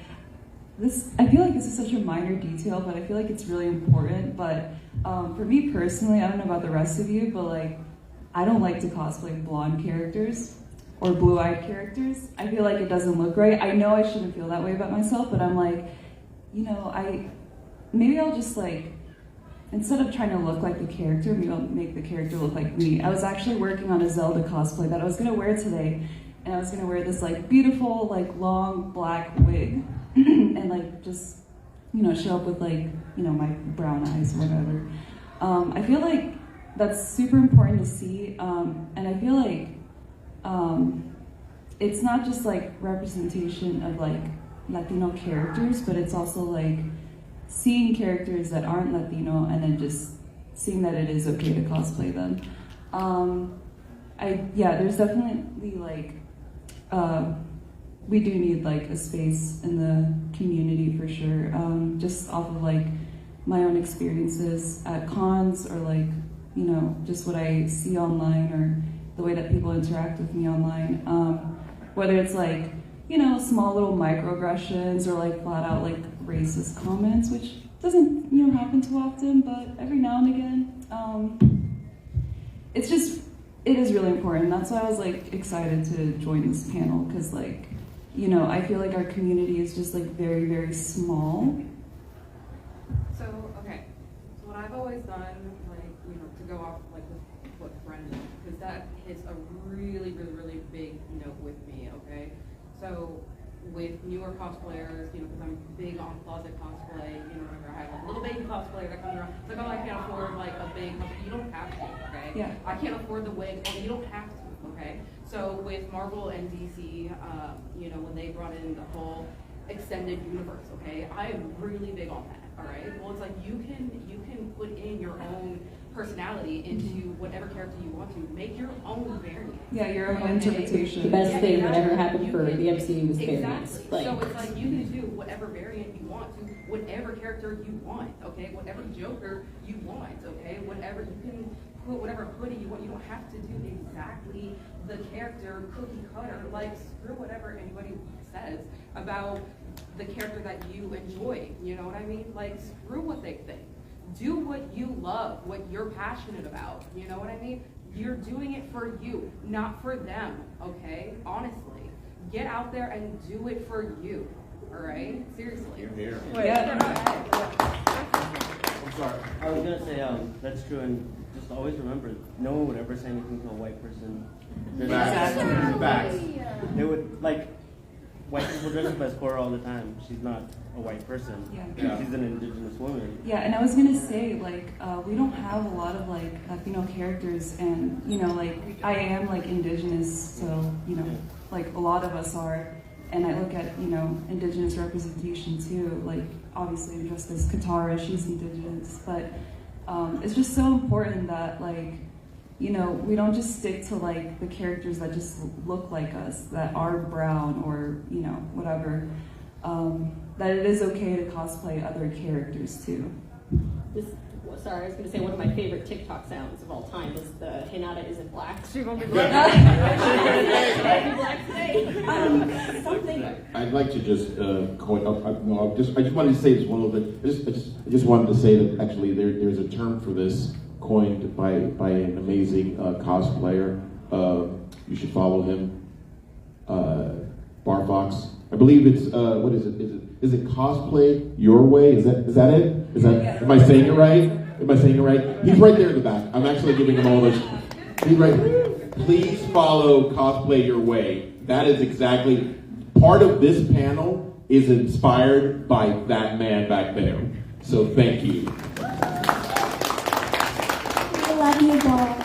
I feel like this is such a minor detail, but I feel like it's really important. But for me personally, I don't know about the rest of you, but I don't like to cosplay blonde characters or blue-eyed characters. I feel like it doesn't look right. I know I shouldn't feel that way about myself, but I'm maybe I'll just instead of trying to look like the character, maybe I'll make the character look like me. I was actually working on a Zelda cosplay that I was gonna wear today, and I was gonna wear this beautiful long black wig. And just show up with my brown eyes or whatever. I feel like that's super important to see, and I feel like it's not just representation of Latino characters, but it's also seeing characters that aren't Latino and then just seeing that it is okay to cosplay them. There's definitely we do need a space in the community for sure. Just off of my own experiences at cons or just what I see online or the way that people interact with me online. Whether it's small little microaggressions or flat out racist comments, which doesn't happen too often, but every now and again, it is really important. That's why I was like excited to join this panel, because like, I feel like our community is just like very, very small. So, okay, so what I've always done, like, to go off like with what Brendan, because that hits a really, really, really big note with me, okay? So with newer cosplayers, because I'm big on closet cosplay, whenever I have like a little baby cosplayer that comes around, it's like, oh, I can't afford like a big, you don't have to, okay? Yeah. I can't afford the wig, and you don't have to, okay? So with Marvel and DC, when they brought in the whole extended universe, okay? I am really big on that, all right? Well, it's like you can put in your own personality into whatever character you want to. Make your own variant. Yeah, your own interpretation. The best thing that ever happened for the MCU was variants. Exactly. So it's like you can do whatever variant you want to, whatever character you want, okay? Whatever Joker you want, okay? Whatever, you can put whatever hoodie you want. You don't have to do exactly the character cookie cutter. Like, screw whatever anybody says about the character that you enjoy. You know what I mean? Like, screw what they think. Do what you love, what you're passionate about. You know what I mean? You're doing it for you, not for them, okay? Honestly. Get out there and do it for you, all right? Seriously. Here. Yeah. I'm sorry. I was gonna say, that's true, and just always remember, no one would ever say anything to a white person. Facts. They would, like, white people dress up as Cora all the time. She's not a white person. Yeah. She's an indigenous woman. Yeah, and I was gonna say, like, we don't have a lot of like Latino characters, and like I am like indigenous, so like a lot of us are, and I look at indigenous representation too. Like, obviously I'm dressed as Katara, she's indigenous, but it's just so important that like we don't just stick to like the characters that just look like us, that are brown or whatever. That it is okay to cosplay other characters too. Sorry, I was going to say one of my favorite TikTok sounds of all time is the Hinata isn't black. She gonna be black. Something. I'd like to just I just wanted to say this one little bit. I just wanted to say that actually there's a term for this coined by an amazing cosplayer. You should follow him. Barfox. I believe it's what is it? Is it cosplay your way? Is that it? Am I saying it right? He's right there in the back. I'm actually giving him all this. He's right. Please follow Cosplay Your Way. That is exactly part of this panel is inspired by that man back there. So thank you. I love you, Bob.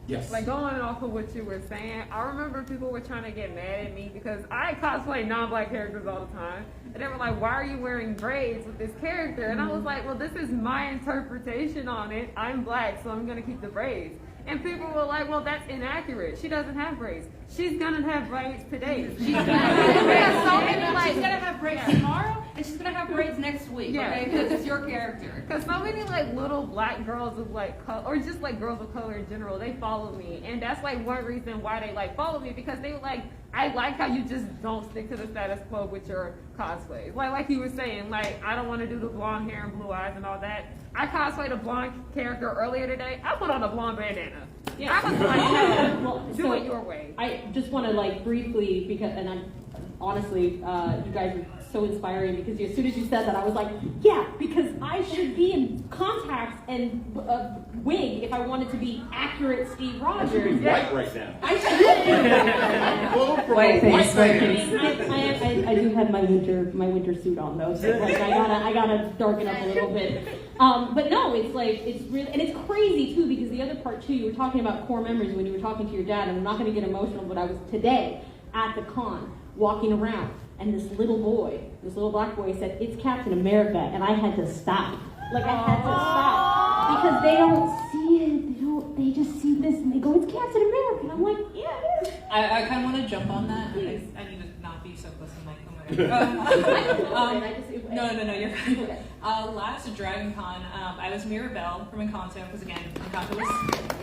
Yes. Like, going off of what you were saying, I remember people were trying to get mad at me because I cosplay non-black characters all the time. And they were like, why are you wearing braids with this character? And I was like, well, this is my interpretation on it. I'm black, so I'm going to keep the braids. And people were like, well, that's inaccurate. She doesn't have braids. She's going to have braids today. She's going to have braids tomorrow, and she's going to have braids next week, okay? Because it's your character. Because so many, like, little black girls of, like, color, or just, like, girls of color in general, they follow me. And that's, like, one reason why they, like, follow me, because they were like, I like how you just don't stick to the status quo with your cosplays. Like you were saying, like, I don't want to do the blonde hair and blue eyes and all that. I cosplayed a blonde character earlier today. I put on a blonde bandana. Yeah. I was like, well, do it your way. I just want to like briefly, because, and I'm honestly, you guys are so inspiring, because as soon as you said that, I was like, yeah, because I should be in contacts and wig if I wanted to be accurate Steve Rogers. White right now. I should. White face. I do have my winter suit on though, so like I gotta darken up a little bit. But no, it's like, it's really, and it's crazy too, because the other part too, you were talking about core memories when you were talking to your dad, and I'm not gonna get emotional, but I was today at the con walking around, and this little black boy said, "It's Captain America," and I had to stop. Like, I had to stop, because they don't see it, they just see this, and they go, "It's Captain America," and I'm like, yeah, it is. I kind of want to jump on that. I need to not be be so close to the mic. Oh my God. No, you're fine. Okay. Last Dragon Con, I was Mirabelle from Encanto, because again, Encanto was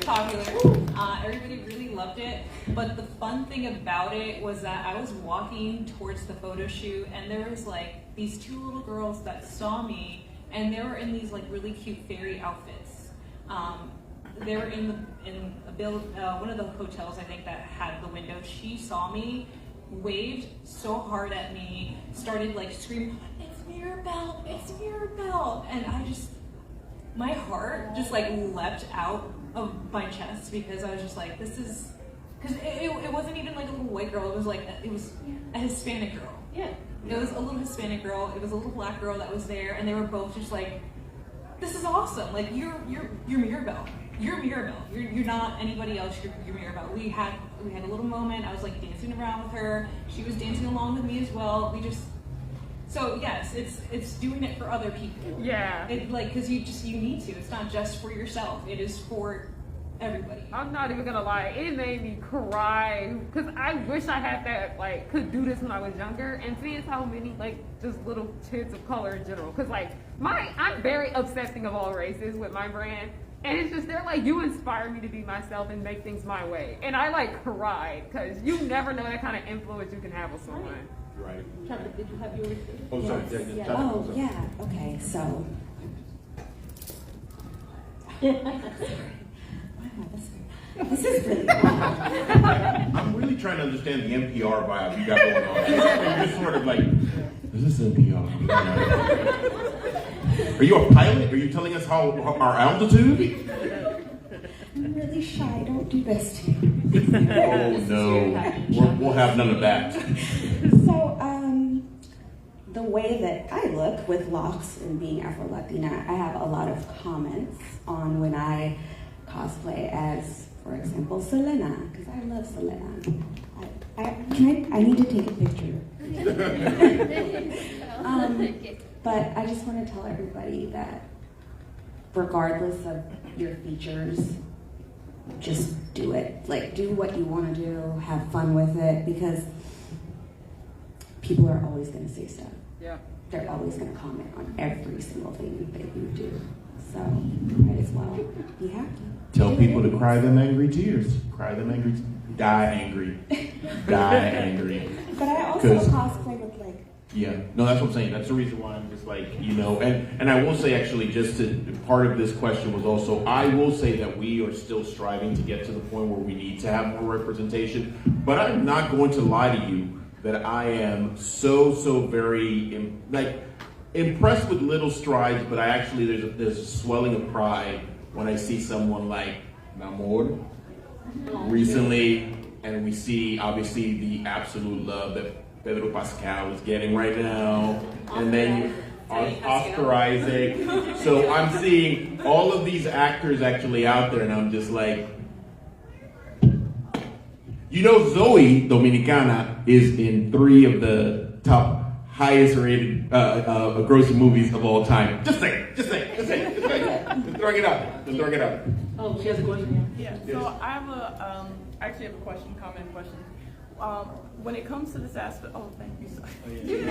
popular. Everybody really loved it, but the fun thing about it was that I was walking towards the photo shoot, and there was like these two little girls that saw me, and they were in these like really cute fairy outfits. They were in one of the hotels, I think, that had the window. She saw me, waved so hard at me, started like screaming, "It's Mirabelle, it's Mirabelle!" And my heart just like leapt out of my chest, because I was just like, this is, because it wasn't even like a little white girl, it was a Hispanic girl. Yeah. It was a little Hispanic girl, it was a little black girl that was there, and they were both just like, this is awesome, like you're Mirabelle. You're Mirabelle. You're not anybody else. You're Mirabelle. We had a little moment. I was like dancing around with her. She was dancing along with me as well. So yes, it's doing it for other people. Yeah. It like, because you need to. It's not just for yourself. It is for everybody. I'm not even gonna lie, it made me cry, because I wish I had that, like, could do this when I was younger, and seeing how many, like, just little kids of color in general, because, like, I'm very obsessing of all races with my brand, and it's just, they're like, you inspire me to be myself and make things my way, and I, like, cried, because you never know that kind of influence you can have with someone. Right. Chapter, did you have yours? Oh, sorry. Yes. Yeah. Oh, yeah. Okay, so. This is really hard. I'm really trying to understand the NPR vibe you got going on. You're just sort of like, is this NPR? Are you a pilot? Are you telling us how our altitude? I'm really shy. Don't do this to me. Oh no, we'll have none of that. So, the way that I look with locks and being Afro-Latina, I have a lot of comments on when I cosplay as, for example, Selena, because I love Selena. I need to take a picture. But I just want to tell everybody that regardless of your features, just do it. Like, do what you want to do, have fun with it, because people are always going to say stuff. Yeah. They're always going to comment on every single thing that you do. So, might as well be happy. Tell people to cry them angry tears. Cry them angry tears. Die angry. Die angry. But I also cosplay with like... Yeah, no, that's what I'm saying. That's the reason why I'm just like, and I will say actually, part of this question was also, I will say that we are still striving to get to the point where we need to have more representation, but I'm not going to lie to you that I am so very, impressed with little strides, but I actually, there's a swelling of pride when I see someone like Namor recently, and we see obviously the absolute love that Pedro Pascal is getting right now, and then Oscar Isaac. So I'm seeing all of these actors actually out there, and I'm just like, Zoe Dominicana is in 3 of the top highest rated grossing movies of all time. Just saying. Just throwing it out there. Oh, she has a question. Yeah. So I have actually have a comment question. When it comes to this aspect, thank you. You're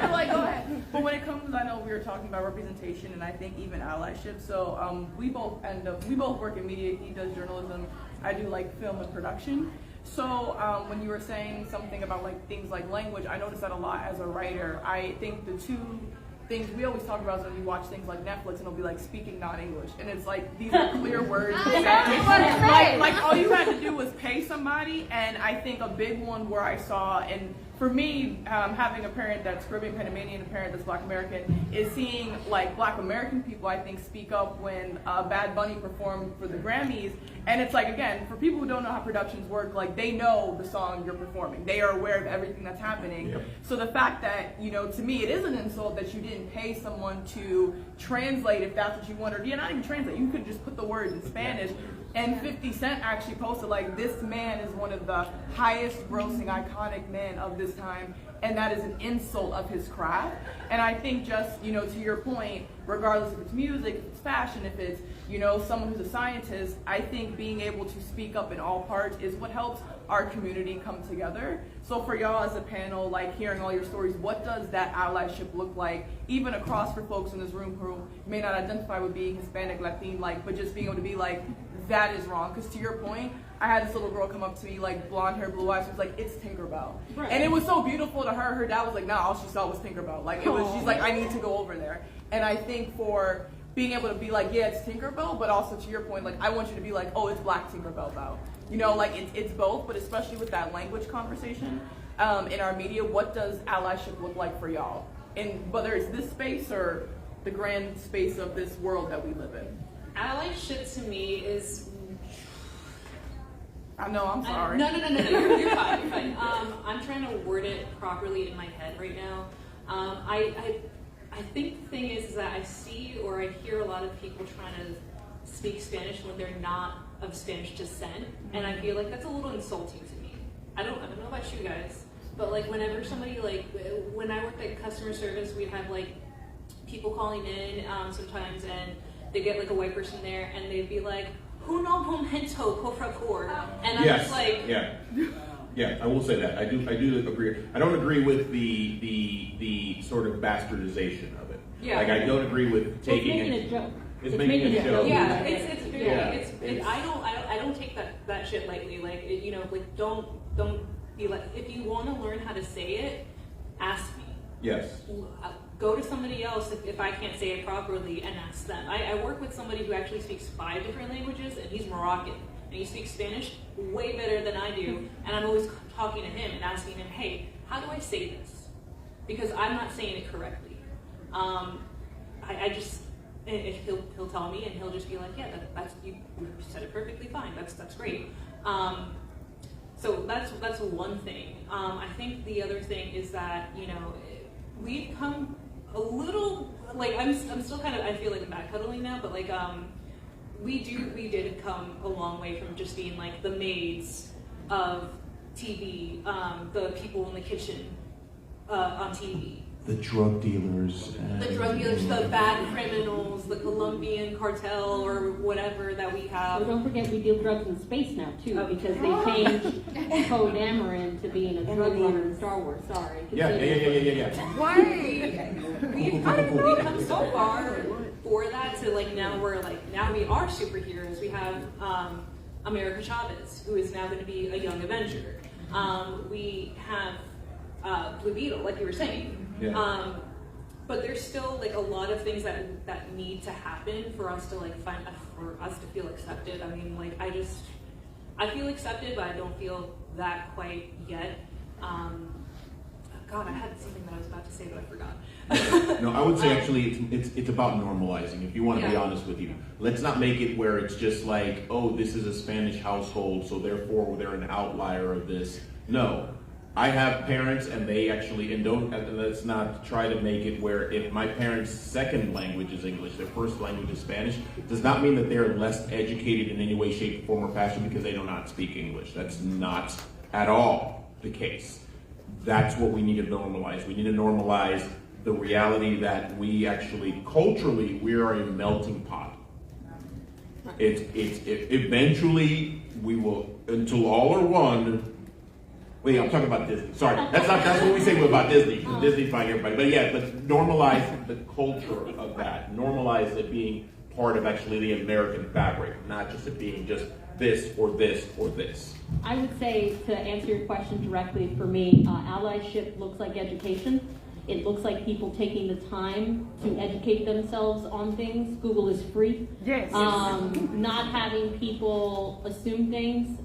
like, go ahead. But when it comes, I know we were talking about representation, and I think even allyship. So we both work in media. He does journalism. I do like film and production. So when you were saying something about like things like language, I noticed that a lot as a writer. I think the two things we always talk about is when you watch things like Netflix and it'll be like speaking non-English, and it's like these are clear words. Like all you had to do was pay somebody, and I think a big one where I saw, and for me, having a parent that's Caribbean Panamanian, a parent that's Black American, is seeing like Black American people, I think, speak up when Bad Bunny performed for the Grammys. And it's like, again, for people who don't know how productions work, like they know the song you're performing. They are aware of everything that's happening. Yep. So the fact that, to me, it is an insult that you didn't pay someone to translate if that's what you wanted. Yeah, not even translate. You could just put the words in Spanish. And 50 Cent actually posted, like, this man is one of the highest grossing iconic men of this time. and that is an insult of his craft. And I think just, you know, to your point, regardless if it's music, if it's fashion, if it's, you know, someone who's a scientist, I think being able to speak up in all parts is what helps our community come together. So for y'all as a panel, like hearing all your stories, what does that allyship look like, even across for folks in this room who may not identify with being Hispanic, Latin, like, but just being able to be like, that is wrong. Because to your point, I had this little girl come up to me, like blonde hair, blue eyes, she was like, it's Tinkerbell. Right. And it was so beautiful to her. Her dad was like, nah, all she saw was Tinkerbell. Like, it was, she's like, I need to go over there. And I think for being able to be like, yeah, it's Tinkerbell, but also to your point, like, I want you to be like, oh, it's Black Tinkerbell though. You know, like, it's both, but especially with that language conversation in our media, what does allyship look like for y'all? And whether it's this space or the grand space of this world that we live in. Allyship to me is... I know, I'm sorry. No, you're fine, you're fine. I'm trying to word it properly in my head right now. I think the thing is that I see or I hear a lot of people trying to speak Spanish when they're not of Spanish descent, and I feel like that's a little insulting to me. I don't know about you guys, but like whenever somebody, like when I worked at customer service, we'd have like people calling in sometimes, and they get like a white person there, and they'd be like, "Uno momento, por favor," and I'm just like, yeah, I will say that I do agree. I don't agree with the sort of bastardization of it. Yeah. Like I don't agree with taking making a joke. It's making a joke. Yeah, I don't take that shit lightly. Like you know, like don't be like, if you want to learn how to say it, ask me. Yes. Go to somebody else if I can't say it properly and ask them. I work with somebody who actually speaks 5 different languages, and he's Moroccan, and he speaks Spanish way better than I do, and I'm always talking to him and asking him, hey, how do I say this? Because I'm not saying it correctly. He'll tell me, and he'll just be like, yeah, that's you said it perfectly fine. That's great. So that's one thing. I think the other thing is that, you know, we've come a little, like I'm still kind of, I feel like I'm backpedaling now, but like we did come a long way from just being like the maids of TV, the people in the kitchen on TV. The drug dealers. The bad criminals, the Colombian cartel or whatever that we have. So don't forget we deal drugs in space now too, because they changed Code Amarin to being a drug runner in Star Wars. Sorry. Yeah. Why? We've come so far for that to like now we are superheroes. We have America Chavez, who is now going to be a young Avenger. We have Blue Beetle, like you were saying. Yeah. But there's still like a lot of things that need to happen for us to like for us to feel accepted. I mean, like I feel accepted, but I don't feel that quite yet. God, I had something that I was about to say, but I forgot. No, I would say actually it's about normalizing. If you want to be honest with you, let's not make it where it's just like, oh, this is a Spanish household, so therefore they're an outlier of this. No. I have parents, and they actually, let's not try to make it where if my parents' second language is English, their first language is Spanish, does not mean that they're less educated in any way, shape, form, or fashion because they do not speak English. That's not at all the case. That's what we need to normalize. We need to normalize the reality that we actually, culturally, we are a melting pot. Eventually, we will, until all are one. Wait, I'm talking about Disney. Sorry, that's what we say about Disney. Disney's buying everybody. But yeah, but normalize the culture of that. Normalize it being part of actually the American fabric, not just it being just this or this or this. I would say, to answer your question directly, for me, allyship looks like education. It looks like people taking the time to educate themselves on things. Google is free. Yes. Not having people assume things.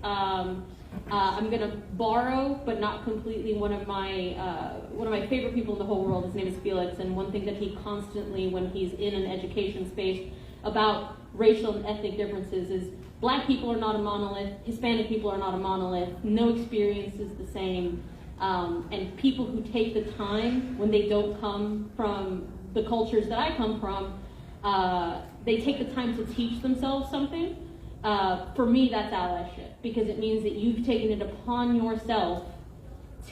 I'm going to borrow, but not completely, one of my favorite people in the whole world. His name is Felix, and one thing that he constantly, when he's in an education space about racial and ethnic differences, is Black people are not a monolith, Hispanic people are not a monolith, no experience is the same, and people who take the time when they don't come from the cultures that I come from, they take the time to teach themselves something. For me, that's allyship, because it means that you've taken it upon yourself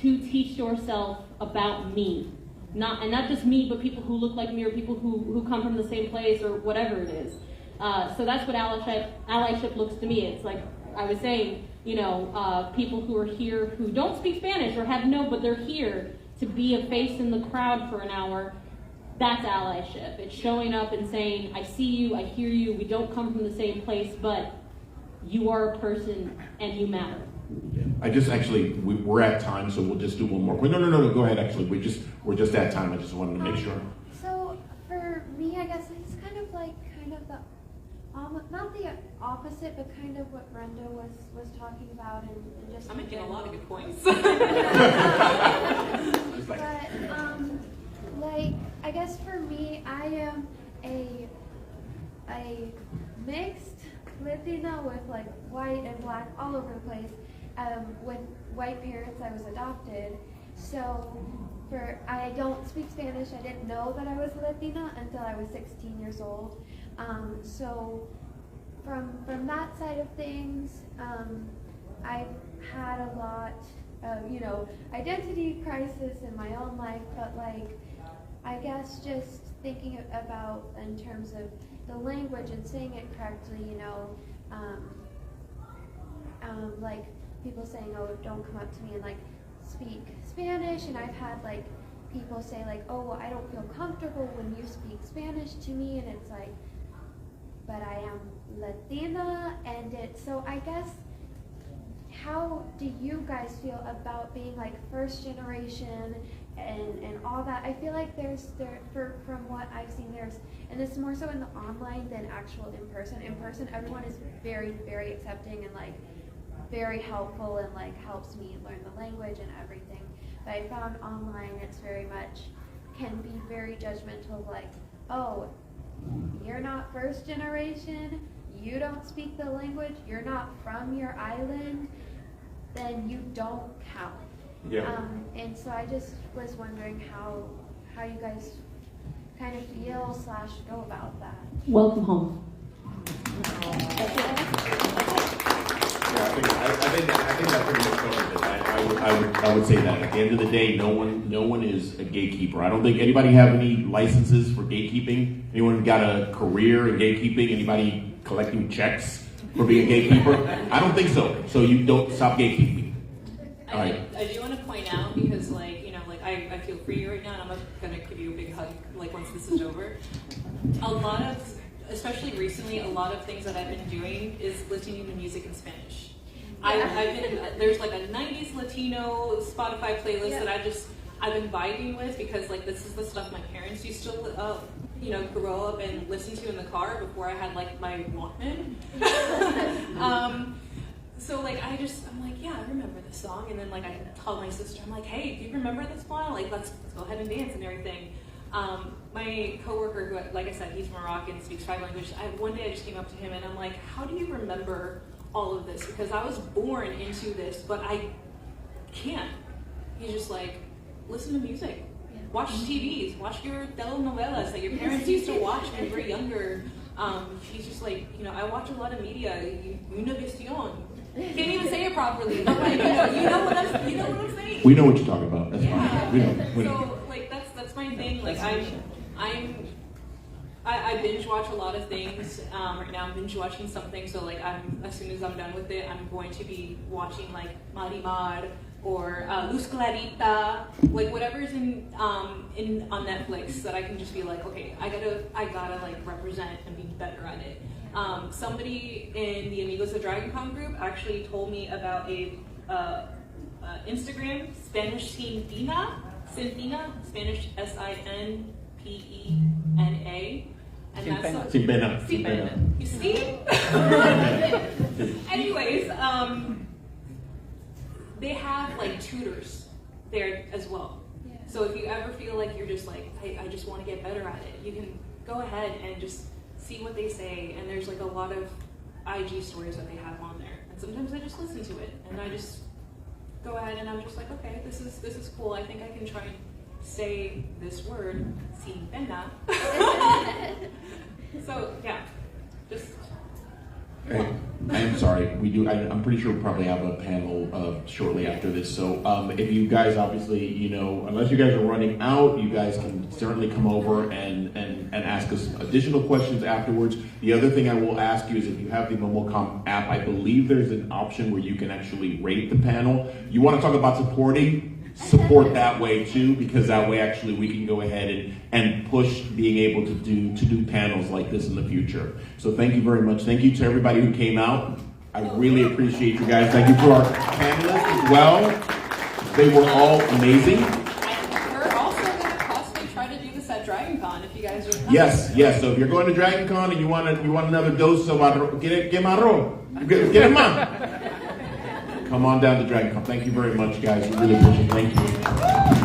to teach yourself about me. And not just me, but people who look like me or people who come from the same place or whatever it is. So that's what allyship looks to me. It's like I was saying, people who are here who don't speak Spanish or but they're here to be a face in the crowd for an hour. That's allyship. It's showing up and saying, I see you, I hear you, we don't come from the same place, but you are a person and you matter. I just we're at time, so we'll just do one more. No, go ahead. Actually, we're just at time. I just wanted to make sure. So for me, I guess it's kind of the not the opposite, but kind of what Brenda was talking about, and just. I'm making a lot of good points. But I guess for me, I am a mixed Latina with white and black all over the place. With white parents, I was adopted. So I don't speak Spanish. I didn't know that I was Latina until I was 16 years old. So from that side of things, I've had a lot of, identity crisis in my own life, but I guess just thinking about in terms of the language and saying it correctly, people saying, oh, don't come up to me and speak Spanish, and I've had people say oh, well, I don't feel comfortable when you speak Spanish to me, and it's but I am Latina, and so I guess, how do you guys feel about being first generation and all that? I feel like from what I've seen, and it's more so in the online than actual in person. In person, everyone is very, very accepting and very helpful and helps me learn the language and everything. But I found online it's very much can be very judgmental of oh, you're not first generation, you don't speak the language, you're not from your island, then you don't count. Yeah. And so I just was wondering how you guys kind of feel / go about that. Welcome home. I think that pretty much covers it. I would say that at the end of the day, no one is a gatekeeper. I don't think anybody have any licenses for gatekeeping. Anyone got a career in gatekeeping? Anybody collecting checks for being a gatekeeper? I don't think so. So you don't stop gatekeeping. All right. I do want to point out because I feel for you right now, and I'm gonna give you a big hug once this is over. A lot of, especially recently, a lot of things that I've been doing is listening to music in Spanish. There's a 90s Latino Spotify playlist that I've been vibing with because this is the stuff my parents used to grow up and listen to in the car before I had my Walkman. So I'm yeah, I remember this song, and then I tell my sister, I'm hey, do you remember this one? Let's go ahead and dance and everything. My coworker, who, like I said, he's Moroccan, speaks 5 languages. One day I just came up to him and I'm how do you remember all of this? Because I was born into this, but I can't. He's just listen to music, watch TVs, watch your telenovelas that your parents used to watch when you were younger. He's just I watch a lot of media. Univision. Can't even say it properly. But you know what I'm saying. We know what you're talking about. That's fine. We know. So that's my thing. I binge watch a lot of things. Right now I'm binge watching something. So as soon as I'm done with it, I'm going to be watching Marimar or Luz Clarita, whatever's on Netflix that I can just be okay, I gotta represent and be better at it. Somebody in the Amigos of Dragon Con group actually told me about a Instagram Spanish Sinpena, Spanish SINPENA, and that's Sinpena. You see? Anyways, they have tutors there as well. Yeah. So if you ever feel you're just hey, I just want to get better at it, you can go ahead and just see what they say, and there's a lot of IG stories that they have on there, and sometimes I just listen to it, and I just go ahead and I'm just okay, this is cool. I think I can try and say this word, sin pena. So yeah, just. Hey, I am sorry. we do. I'm pretty sure we'll probably have a panel shortly after this. So if you guys obviously, you know, unless you guys are running out, you guys can certainly come over and ask us additional questions afterwards. The other thing I will ask you is if you have the MomoCon app, I believe there's an option where you can actually rate the panel. You want to talk about support that way too, because that way actually we can go ahead and push being able to do panels like this in the future. So thank you very much. Thank you to everybody who came out. I really appreciate you guys. Thank you to our panelists as well. They were all amazing. We're also going to possibly try to do this at Dragon Con if you guys are coming. Yes. So if you're going to Dragon Con and you want another dose of arroz, get arroz. Get him on. Come on down to Dragon Con. Thank you very much, guys. We really appreciate it. Thank you.